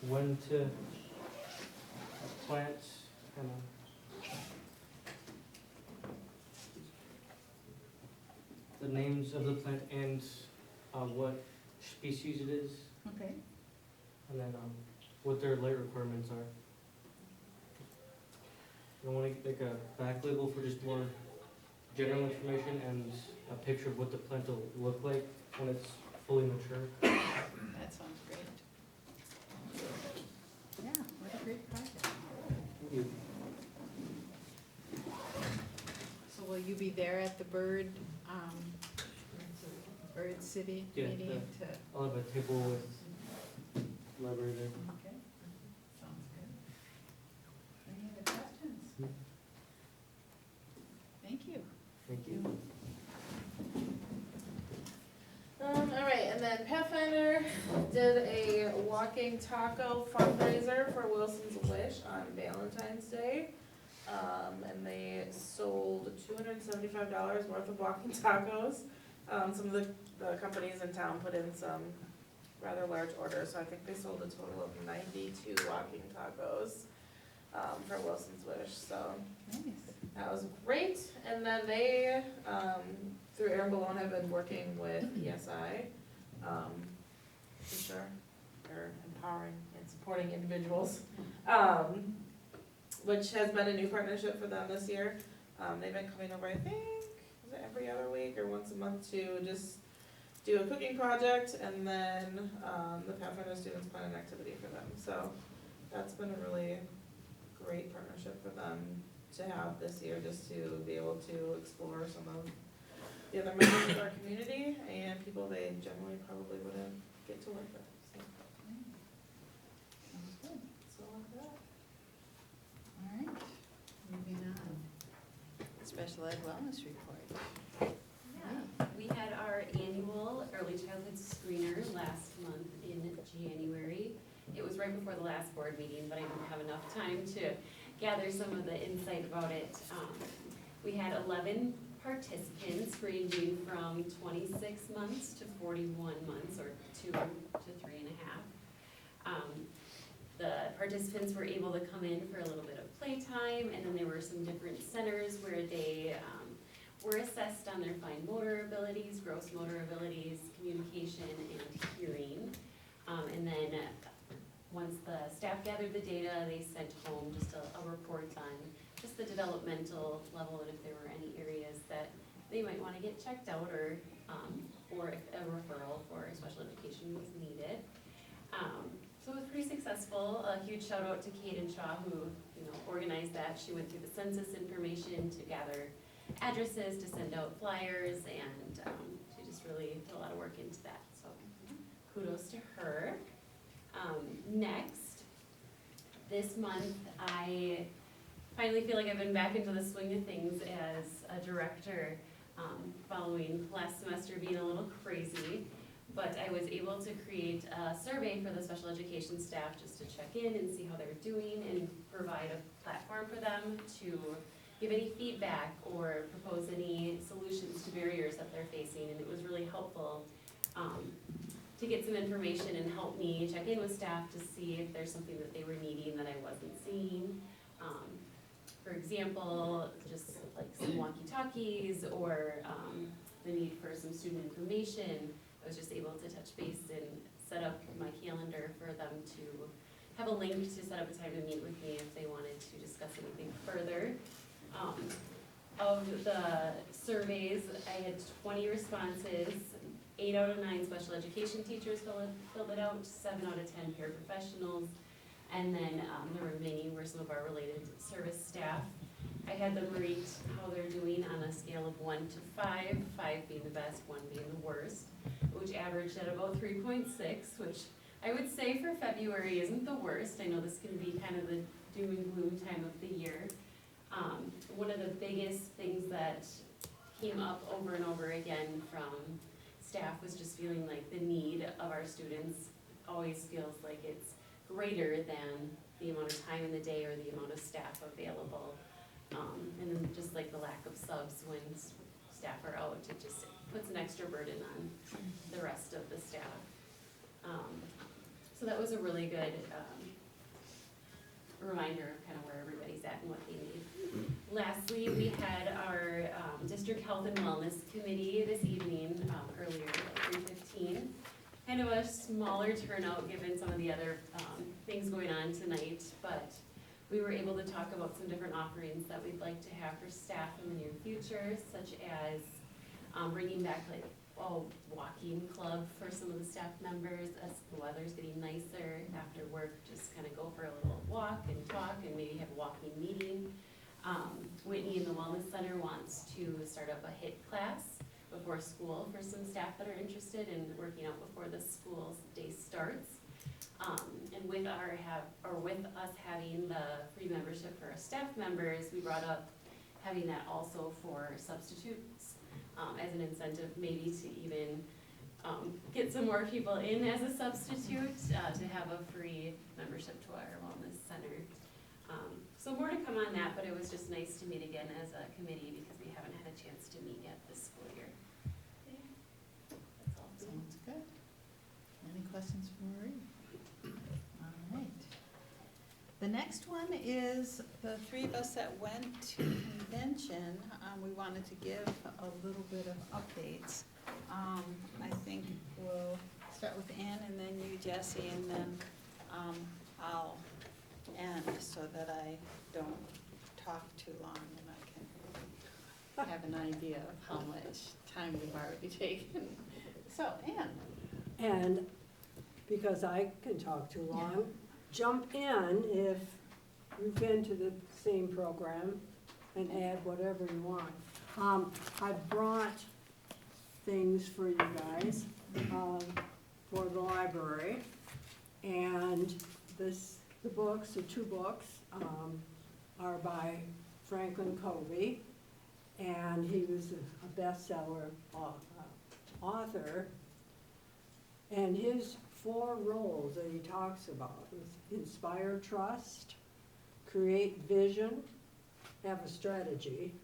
when to plant, kind of. The names of the plant and what species it is, Okay. and then what their light requirements are. I want to make a back label for just more general information and a picture of what the plant will look like when it's fully mature. That sounds great. Yeah, what a great project. So will you be there at the Bird City Yeah, meeting to? I'll have a table with library there. Okay, sounds good. Any other questions? Thank you. Thank you. All right, and then Pathfinder did a walking taco fundraiser for Wilson's Wish on Valentine's Day. And they sold $275 worth of walking tacos. Some of the companies in town put in some rather large orders, so I think they sold a total of 92 walking tacos for Wilson's Wish, so Nice. that was great. And then they, through Aaron Balone, have been working with ESI, for sure. They're empowering and supporting individuals, which has been a new partnership for them this year. They've been coming over, I think, is it every other week or once a month to just do a cooking project, and then the Pathfinder students plan an activity for them. So that's been a really great partnership for them to have this year, just to be able to explore some of the other members of our community and people they generally probably wouldn't get to work with. So, Sounds good. so like that. All right, moving on. Special Ed Wellness Report. Yeah, we had our annual early childhood screener last month in January. It was right before the last board meeting, but I didn't have enough time to gather some of the insight about it. We had 11 participants ranging from 26 months to 41 months, or 2 to 3.5. The participants were able to come in for a little bit of playtime, and then there were some different centers where they were assessed on their fine motor abilities, gross motor abilities, communication, and hearing. And then once the staff gathered the data, they sent home just a report on just the developmental level and if there were any areas that they might want to get checked out, or if a referral for special education was needed. So it was pretty successful. A huge shout out to Kaden Shaw, who organized that. She went through the census information to gather addresses, to send out flyers, and she just really put a lot of work into that. So kudos to her. Next, this month, I finally feel like I've been back into the swing of things as a director, following last semester being a little crazy. But I was able to create a survey for the special education staff just to check in and see how they were doing and provide a platform for them to give any feedback or propose any solutions to barriers that they're facing. And it was really helpful to get some information and help me check in with staff to see if there's something that they were needing that I wasn't seeing. For example, just like some walkie-talkies, or the need for some student information. I was just able to touch base and set up my calendar for them to have a link to set up a time to meet with me if they wanted to discuss anything further. Of the surveys, I had 20 responses. 8 out of 9 special education teachers filled it out, 7 out of 10 paraprofessionals, and then the remaining were some of our related service staff. I had them rate how they're doing on a scale of 1 to 5, 5 being the best, 1 being the worst, which averaged at about 3.6, which I would say for February isn't the worst. I know this can be kind of the doom and gloom time of the year. One of the biggest things that came up over and over again from staff was just feeling like the need of our students always feels like it's greater than the amount of time in the day or the amount of staff available. And then just like the lack of subs when staff are out, it just puts an extra burden on the rest of the staff. So that was a really good reminder of kind of where everybody's at and what they need. Lastly, we had our District Health and Wellness Committee this evening, earlier at 3:15. Kind of a smaller turnout given some of the other things going on tonight, but we were able to talk about some different offerings that we'd like to have for staff in the near future, such as bringing back like walking club for some of the staff members as the weather's getting nicer after work, just kind of go for a little walk and talk and maybe have a walking meeting. Whitney in the Wellness Center wants to start up a HIT class before school for some staff that are interested in working out before the school day starts. And with us having the free membership for our staff members, we brought up having that also for substitutes as an incentive, maybe to even get some more people in as a substitute to have a free membership to our wellness center. So more to come on that, but it was just nice to meet again as a committee because we haven't had a chance to meet yet this school year. That's all. Sounds good. Any questions for Marie? All right. The next one is the three of us that went to convention. We wanted to give a little bit of updates. I think we'll start with Ann and then you, Jesse, and then I'll end so that I don't talk too long and I can have an idea of how much time we've already taken. So, Ann. And because I can talk too long, jump in if you've been to the same program and add whatever you want. I brought things for you guys for the library, and the books, the two books, are by Franklin Covey, and he was a bestseller author. And his 4 roles that he talks about is inspire trust, create vision, have a strategy,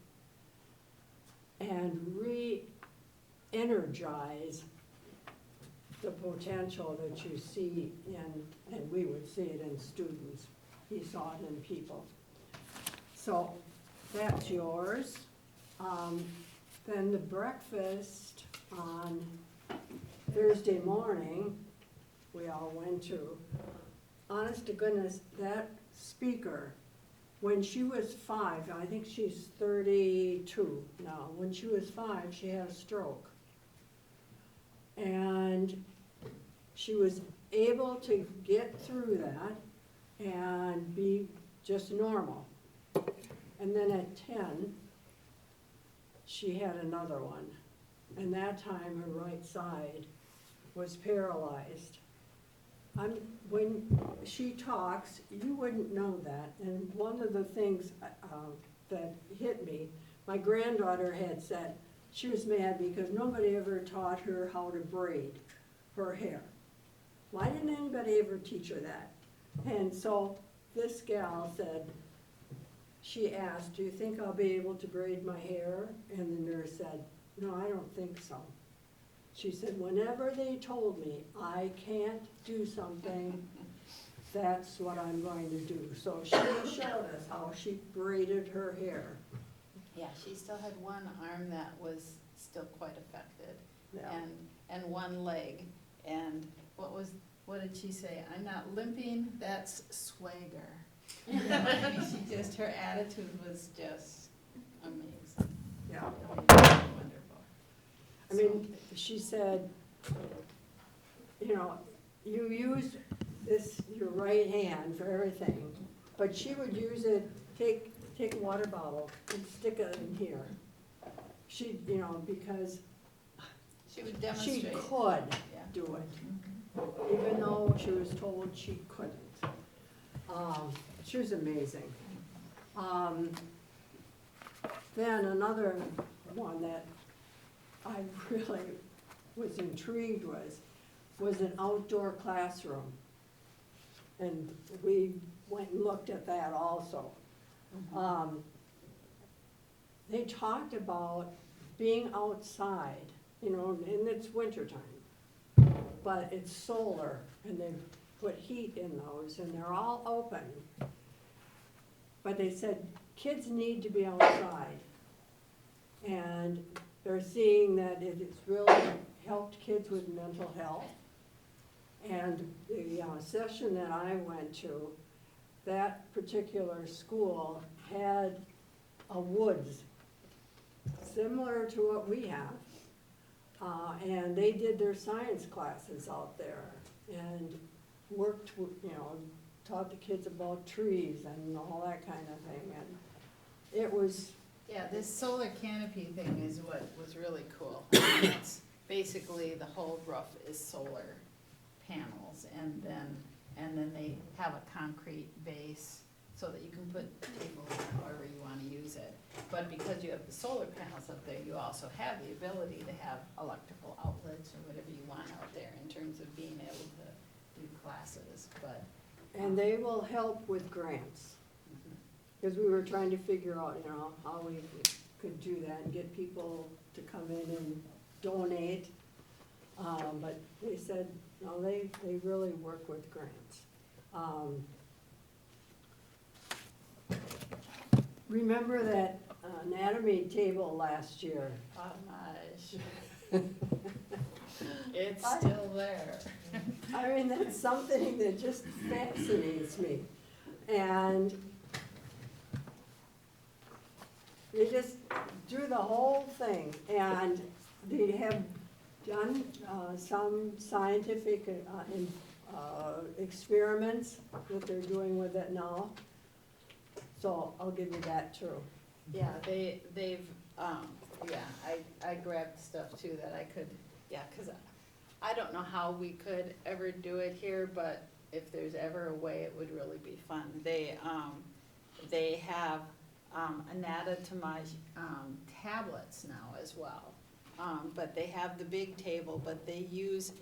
and re-energize the potential that you see in, and we would see it in students. He saw it in people. So that's yours. Then the breakfast on Thursday morning, we all went to. Honest to goodness, that speaker, when she was 5, I think she's 32 now, when she was 5, she had a stroke. And she was able to get through that and be just normal. And then at 10, she had another one. And that time her right side was paralyzed. When she talks, you wouldn't know that. And one of the things that hit me, my granddaughter had said she was mad because nobody ever taught her how to braid her hair. Why didn't anybody ever teach her that? And so this gal said, she asked, do you think I'll be able to braid my hair? And the nurse said, no, I don't think so. She said, whenever they told me I can't do something, that's what I'm going to do. So she showed us how she braided her hair. Yeah, she still had one arm that was still quite affected, Yeah. and one leg. And what did she say? I'm not limping, that's swagger. I mean, her attitude was just amazing. Yeah. Wonderful. I mean, she said, you know, you use your right hand for everything, but she would use it, take a water bottle and stick it in here. She, because She would she demonstrate. could Yeah. do it, even though she was told she couldn't. She was amazing. Then another one that I really was intrigued was an outdoor classroom. And we went and looked at that also. They talked about being outside, you know, and it's wintertime, but it's solar, and they put heat in those, and they're all open. But they said kids need to be outside, and they're seeing that it's really helped kids with mental health. And the session that I went to, that particular school had a woods similar to what we have. And they did their science classes out there and worked, you know, taught the kids about trees and all that kind of thing. And it was, Yeah, this solar canopy thing is what was really cool. It's basically the whole roof is solar panels, and then they have a concrete base so that you can put tables however you wanna use it. But because you have the solar panels up there, you also have the ability to have electrical outlets or whatever you want out there in terms of being able to do classes, but. and they will help with grants. Because we were trying to figure out, you know, how we could do that and get people to come in and donate. But they said, no, they really work with grants. Remember that anatomy table last year? Oh my. It's still there. I mean, that's something that just fascinates me. And they just do the whole thing, and they have done some scientific experiments that they're doing with it now. So I'll give you that too. Yeah, they've, yeah, I grabbed stuff too that I could, yeah, cause I don't know how we could ever do it here, but if there's ever a way, it would really be fun. They have anatomized tablets now as well. But they have the big table, but they use,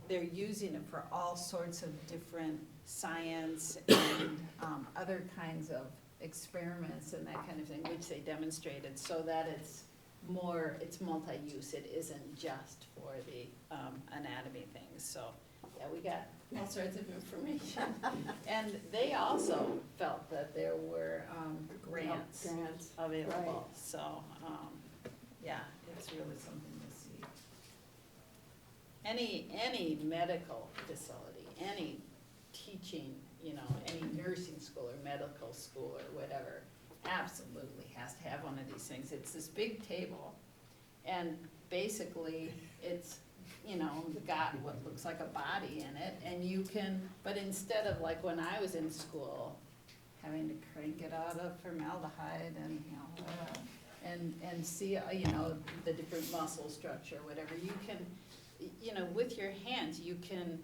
they're using it for all sorts of different science and other kinds of experiments and that kind of thing, which they demonstrated, so that it's more, it's multi-use. It isn't just for the anatomy things. So, yeah, we got all sorts of information. And they also felt that there were grants available. Right. So, yeah, it's really something to see. Any medical facility, any teaching, you know, any nursing school or medical school or whatever, absolutely has to have one of these things. It's this big table, and basically it's, you know, got what looks like a body in it, and you can, but instead of like when I was in school, having to crank it out of formaldehyde and, you know, and see, you know, the different muscle structure, whatever, you can, you know, with your hands, you can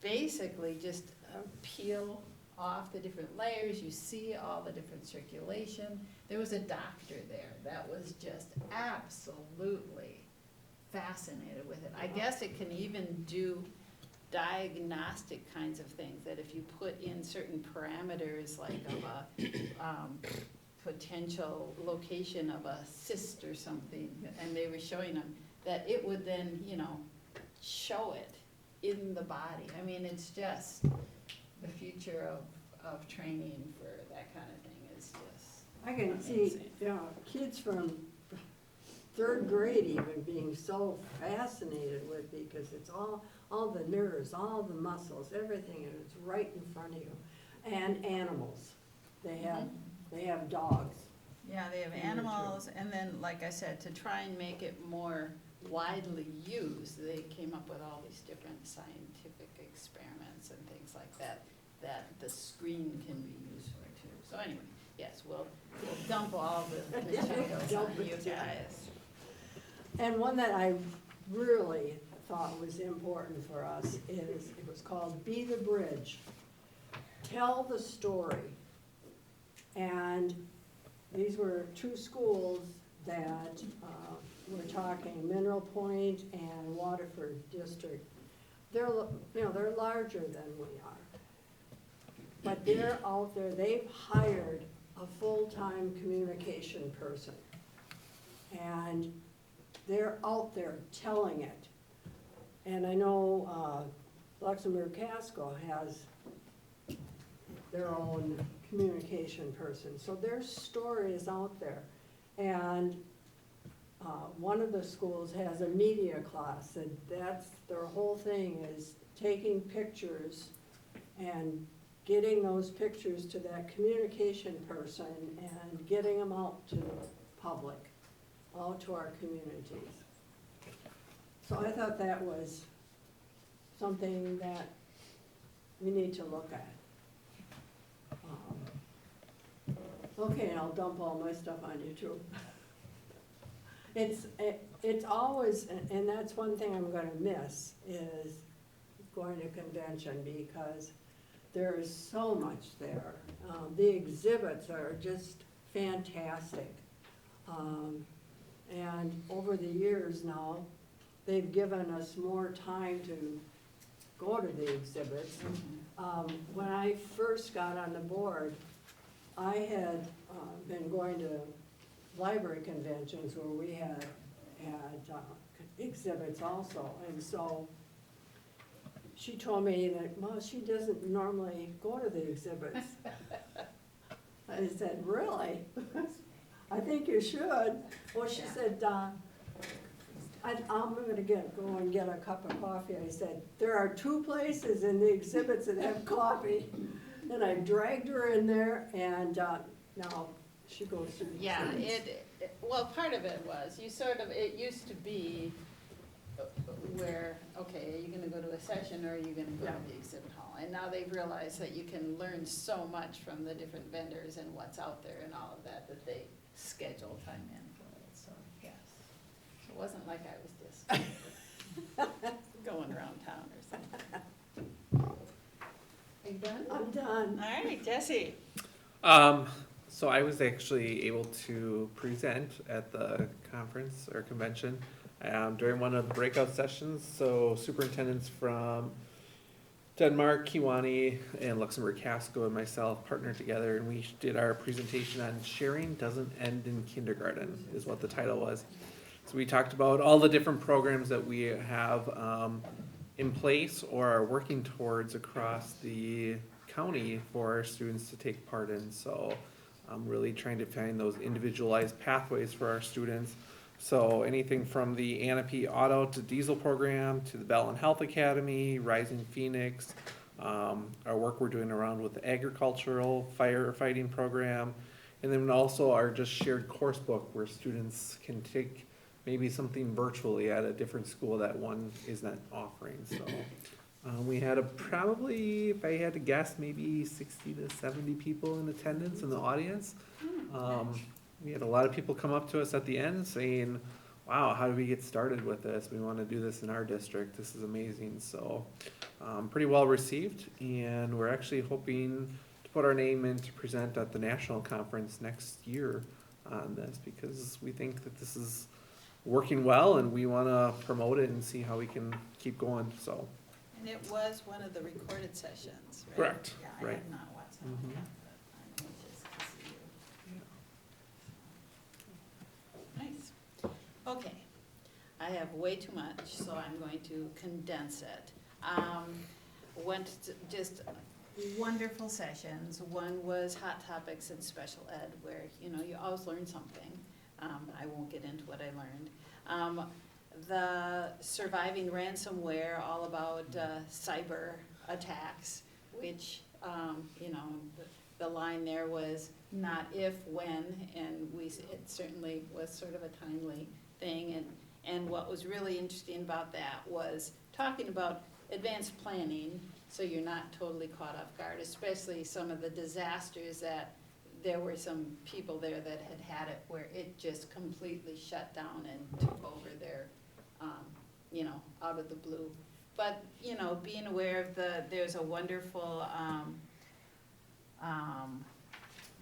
basically just peel off the different layers, you see all the different circulation. There was a doctor there that was just absolutely fascinated with it. I guess it can even do diagnostic kinds of things, that if you put in certain parameters, like of a potential location of a cyst or something, and they were showing them, that it would then, you know, show it in the body. I mean, it's just the future of training for that kind of thing is just I can see, insane. you know, kids from third grade even being so fascinated with it, because it's all the nerves, all the muscles, everything, and it's right in front of you. And animals. They have dogs. Yeah, they have animals, and then, like I said, to try and make it more widely used, they came up with all these different scientific experiments and things like that, that the screen can be used for too. So anyway, yes, we'll dump all the materials on you guys. And one that I really thought was important for us is, it was called Be the Bridge. tell the story. And these were two schools that we're talking, Mineral Point and Waterford District. They're, they're larger than we are. But they're out there, they've hired a full-time communication person. And they're out there telling it. And I know Luxembourg Casco has their own communication person, so their story is out there. And one of the schools has a media class, and that's their whole thing, is taking pictures and getting those pictures to that communication person and getting them out to the public, out to our communities. So I thought that was something that we need to look at. Okay, I'll dump all my stuff on you too. It's always, and that's one thing I'm gonna miss, is going to convention, because there is so much there. The exhibits are just fantastic. And over the years now, they've given us more time to go to the exhibits. When I first got on the board, I had been going to library conventions where we had exhibits also, and so she told me that, well, she doesn't normally go to the exhibits. I said, really? I think you should. Well, she said, I'm gonna go and get a cup of coffee. I said, there are 2 places in the exhibits that have coffee. And I dragged her in there, and now she goes through the Yeah, things. well, part of it was, it used to be where, okay, are you gonna go to a session or are you gonna go to the exhibit hall? And now they've realized that you can learn so much from the different vendors and what's out there and all of that, that they schedule time in for it, so, yes. It wasn't like I was just going around town or something. Are you done? I'm done. All right, Jesse. So I was actually able to present at the conference or convention during one of the breakout sessions. So superintendents from Denmark, Kiwani, and Luxembourg Casco and myself partnered together, and we did our presentation on Sharing Doesn't End in Kindergarten, is what the title was. So we talked about all the different programs that we have in place or are working towards across the county for our students to take part in. So I'm really trying to find those individualized pathways for our students. So anything from the Anape Auto to Diesel program to the Bellin Health Academy, Rising Phoenix, our work we're doing around with the agricultural firefighting program, and then also our just shared course book where students can take maybe something virtually at a different school that one is not offering. So we had probably, if I had to guess, maybe 60 to 70 people in attendance in the audience. We had a lot of people come up to us at the end saying, wow, how do we get started with this? We want to do this in our district. This is amazing. So pretty well received, and we're actually hoping to put our name in to present at the national conference next year on this, because we think that this is working well and we want to promote it and see how we can keep going. So. And it was one of the recorded sessions, right? Correct, Yeah, I right. have not watched some of that, but I'm anxious to see you. Nice. Okay. I have way too much, so I'm going to condense it. Went to just wonderful sessions. One was Hot Topics in Special Ed, where, you always learn something. I won't get into what I learned. The Surviving Ransomware, all about cyber attacks, which, the line there was not if, when, and it certainly was sort of a timely thing. And what was really interesting about that was talking about advanced planning, so you're not totally caught off guard, especially some of the disasters that there were some people there that had it where it just completely shut down and took over their, out of the blue. But, being aware of there's a wonderful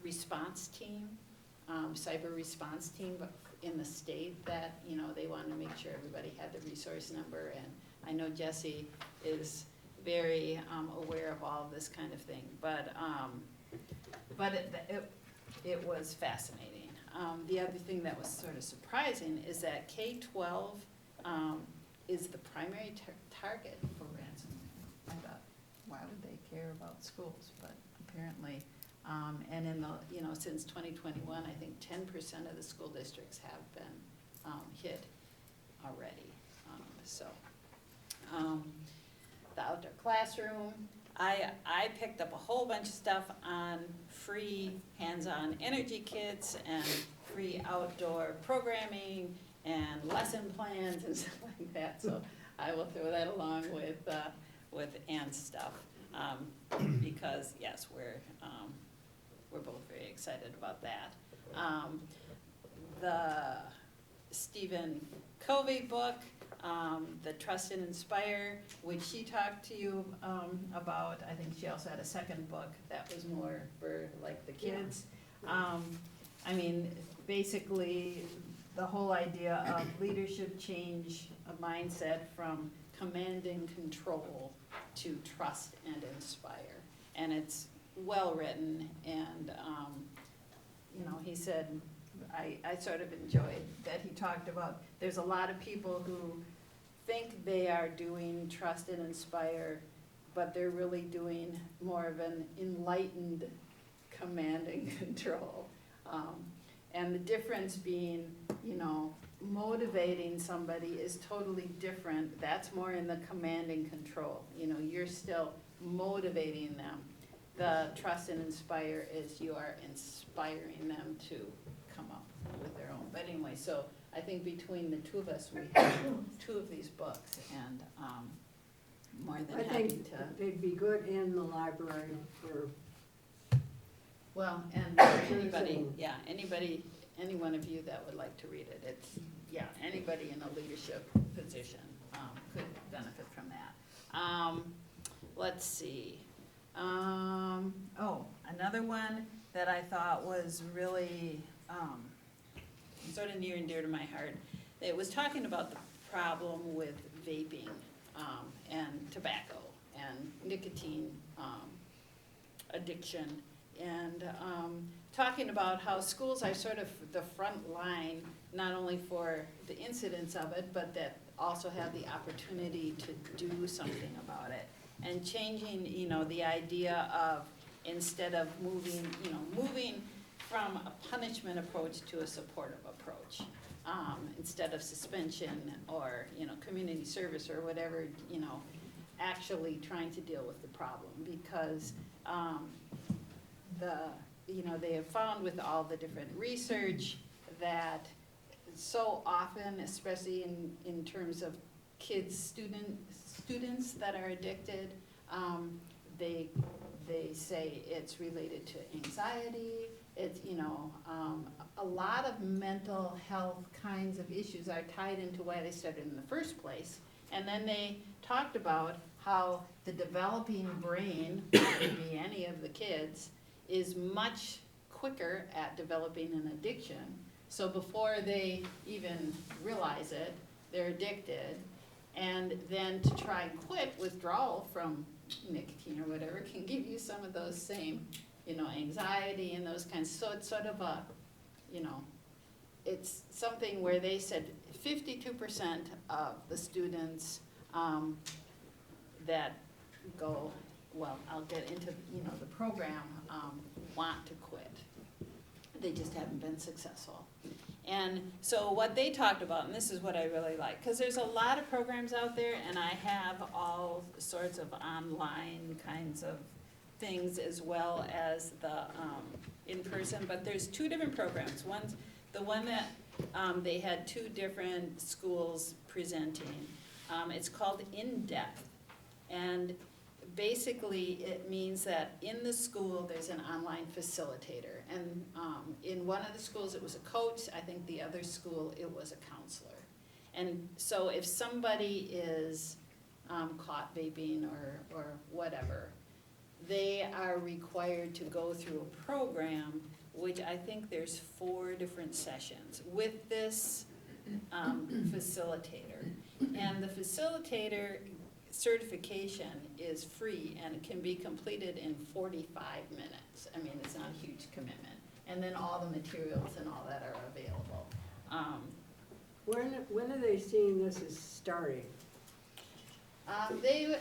response team, cyber response team in the state that, you know, they wanted to make sure everybody had the resource number. And I know Jesse is very aware of all of this kind of thing, but it was fascinating. The other thing that was sort of surprising is that K-12 is the primary target for ransomware. I thought, why would they care about schools? But apparently, and in the, you know, since 2021, I think 10% of the school districts have been hit already. The outdoor classroom, I picked up a whole bunch of stuff on free hands-on energy kits and free outdoor programming and lesson plans and stuff like that. So I will throw that along with Ann's stuff, because yes, we're both very excited about that. The Stephen Covey book, the Trust and Inspire, which she talked to you about. I think she also had a second book that was more for like the kids. I mean, basically, the whole idea of leadership change, a mindset from command and control to trust and inspire. And it's well written, and you know, he said, I sort of enjoyed that he talked about, there's a lot of people who think they are doing trust and inspire, but they're really doing more of an enlightened command and control. And the difference being, you know, motivating somebody is totally different. That's more in the command and control. You know, you're still motivating them. The trust and inspire is you are inspiring them to come up with their own. But anyway, so I think between the two of us, we have two of these books, and more than I happy think to. they'd be good in the library for, Well, and anybody, yeah, anybody, any one of you that would like to read it, it's, yeah, anybody in a leadership position could benefit from that. Let's see. Oh, another one that I thought was really sort of near and dear to my heart. It was talking about the problem with vaping and tobacco and nicotine addiction, and talking about how schools are sort of the front line, not only for the incidence of it, but that also have the opportunity to do something about it. And changing, you know, the idea of, instead of moving from a punishment approach to a supportive approach. Instead of suspension or, you know, community service or whatever, you know, actually trying to deal with the problem. Because you know, they have found with all the different research that so often, especially in terms of kids, students that are addicted, they say it's related to anxiety. It's, you know, a lot of mental health kinds of issues are tied into why they started in the first place. And then they talked about how the developing brain, maybe any of the kids, is much quicker at developing an addiction. So before they even realize it, they're addicted. And then to try and quit, withdrawal from nicotine or whatever can give you some of those same, you know, anxiety and those kinds. So it's sort of a, you know, it's something where they said 52% of the students that go, well, I'll get into, you know, the program, want to quit. They just haven't been successful. And so what they talked about, and this is what I really like, because there's a lot of programs out there, and I have all sorts of online kinds of things as well as the in-person, but there's two different programs. One's the one that they had two different schools presenting. It's called In-Depth, and basically it means that in the school there's an online facilitator, and in one of the schools it was a coach. I think the other school it was a counselor. And so if somebody is caught vaping or whatever, they are required to go through a program, which I think there's 4 different sessions with this facilitator. And the facilitator certification is free and it can be completed in 45 minutes. I mean, it's not a huge commitment. And then all the materials and all that are available. When are they seeing this as starting? They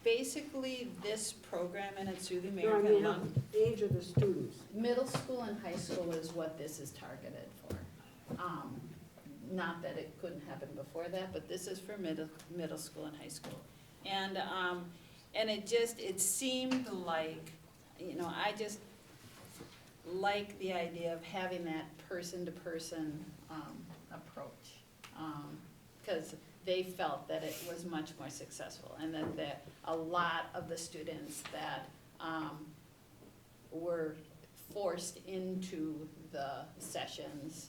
basically, this program, and it's through the No, I American mean, Lung. age of the students. Middle school and high school is what this is targeted for. Not that it couldn't happen before that, but this is for middle school and high school. And it seemed like, I just like the idea of having that person-to-person approach. Because they felt that it was much more successful, and that a lot of the students that were forced into the sessions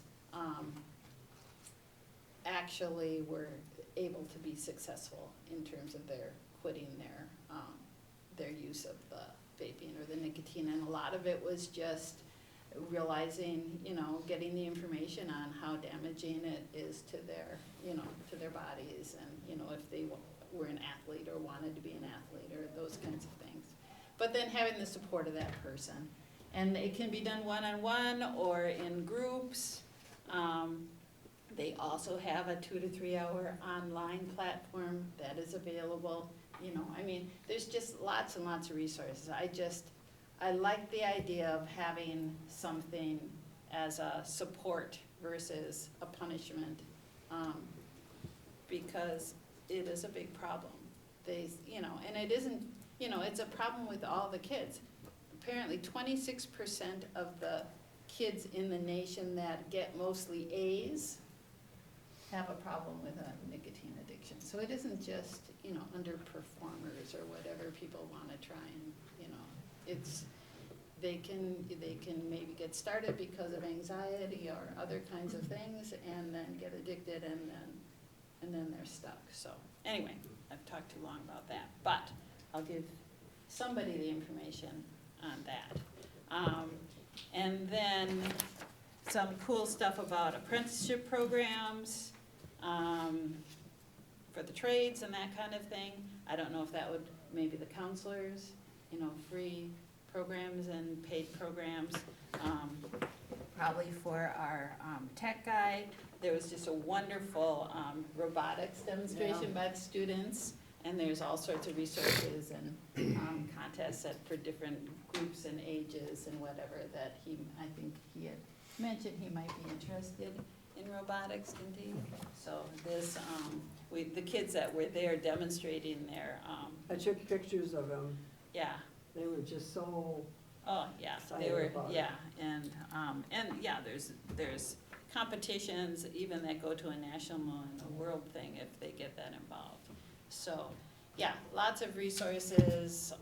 actually were able to be successful in terms of their quitting their use of the vaping or the nicotine. And a lot of it was just realizing, getting the information on how damaging it is to their bodies, and, if they were an athlete or wanted to be an athlete or those kinds of things. But then having the support of that person. And it can be done one-on-one or in groups. They also have a 2 to 3 hour online platform that is available. There's just lots and lots of resources. I like the idea of having something as a support versus a punishment, because it is a big problem. And it isn't, it's a problem with all the kids. Apparently 26% of the kids in the nation that get mostly A's have a problem with a nicotine addiction. So it isn't just, underperformers or whatever people want to try and, they can maybe get started because of anxiety or other kinds of things, and then get addicted, and then they're stuck. So anyway, I've talked too long about that, but I'll give somebody the information on that. And then some cool stuff about apprenticeship programs, for the trades and that kind of thing. I don't know if that would, maybe the counselors, free programs and paid programs. Probably for our tech guy, there was just a wonderful robotics demonstration by the students. And there's all sorts of resources and contests for different groups and ages and whatever that I think he had mentioned he might be interested in robotics, didn't he? So this, the kids that were there demonstrating their, I took pictures of them. yeah. They were just so, Oh, yeah, they excited were, about it. yeah, and yeah, there's competitions even that go to a national and a world thing if they get that involved. So, yeah, lots of resources,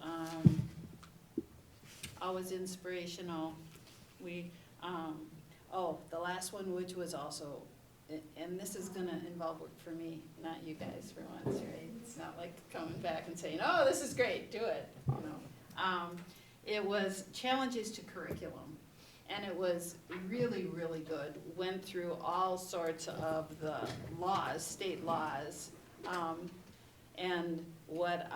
always inspirational. The last one, which was also, and this is gonna involve work for me, not you guys for once, right? It's not like coming back and saying, oh, this is great, do it, It was challenges to curriculum, and it was really, really good. Went through all sorts of the laws, state laws, and what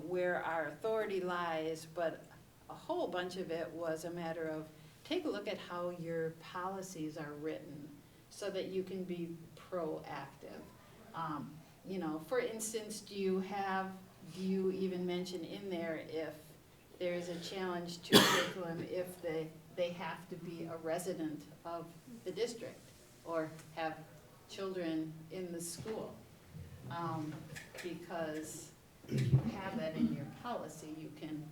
where our authority lies, but a whole bunch of it was a matter of, take a look at how your policies are written so that you can be proactive. For instance, do you even mention in there if there is a challenge to curriculum if they have to be a resident of the district or have children in the school? Because if you have that in your policy, you can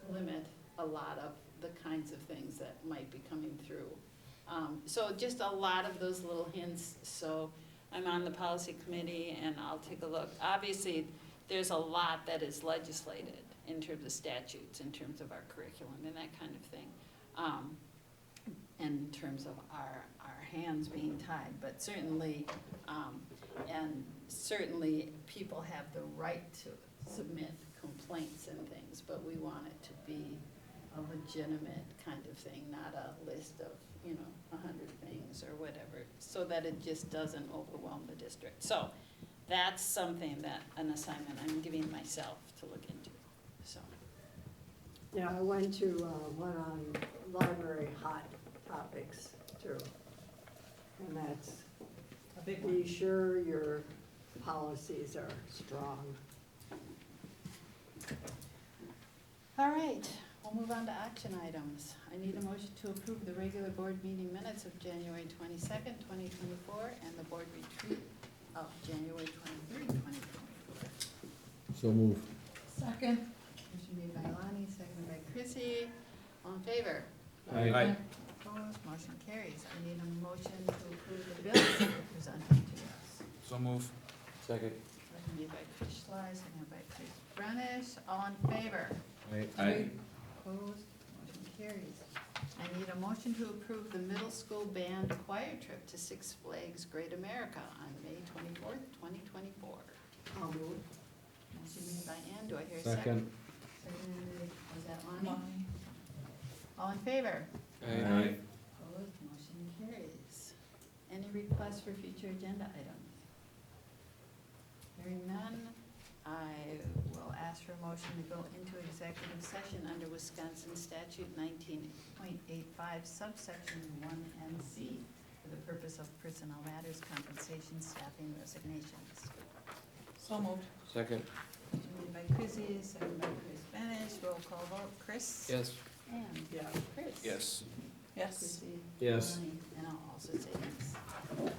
limit a lot of the kinds of things that might be coming through. So just a lot of those little hints. So I'm on the policy committee and I'll take a look. Obviously, there's a lot that is legislated in terms of statutes, in terms of our curriculum and that kind of thing. In terms of our hands being tied, but certainly, people have the right to submit complaints and things, but we want it to be a legitimate kind of thing, not a list of, 100 things or whatever, so that it just doesn't overwhelm the district. So that's something an assignment I'm giving myself to look into, so. Yeah, I went to, one on library hot topics too. And that's, be sure your policies are strong. All right, we'll move on to action items. I need a motion to approve the regular board meeting minutes of January 22nd, 2024, and the board retreat of January 23rd, 2024. So move. Second. Motion made by Lonnie, seconded by Chrissy. All in favor? Aye. Opposed, motion carries. I need a motion to approve the bills that were presented to us. So move. Second. Motion made by Chris Schley, seconded by Chris Brenish. All in favor? Aye. Opposed, motion carries. I need a motion to approve the middle school band choir trip to Six Flags Great America on May 24th, 2024. I'll move. Motion made by Ann. Do I hear a second? Seconded, was that Lonnie? All in favor? Aye. Opposed, motion carries. Any requests for future agenda items? Hearing none, I will ask for a motion to go into executive session under Wisconsin statute 19.85 subsection 1 NC for the purpose of personnel matters, compensation, staffing, resignations. So moved. Second. Motion made by Chrissy, seconded by Chris Benish. Roll call vote. Chris? Yes. Ann? Yeah. Chris? Yes. Yes. Chrissy? Yes. Lonnie? And I'll also say yes.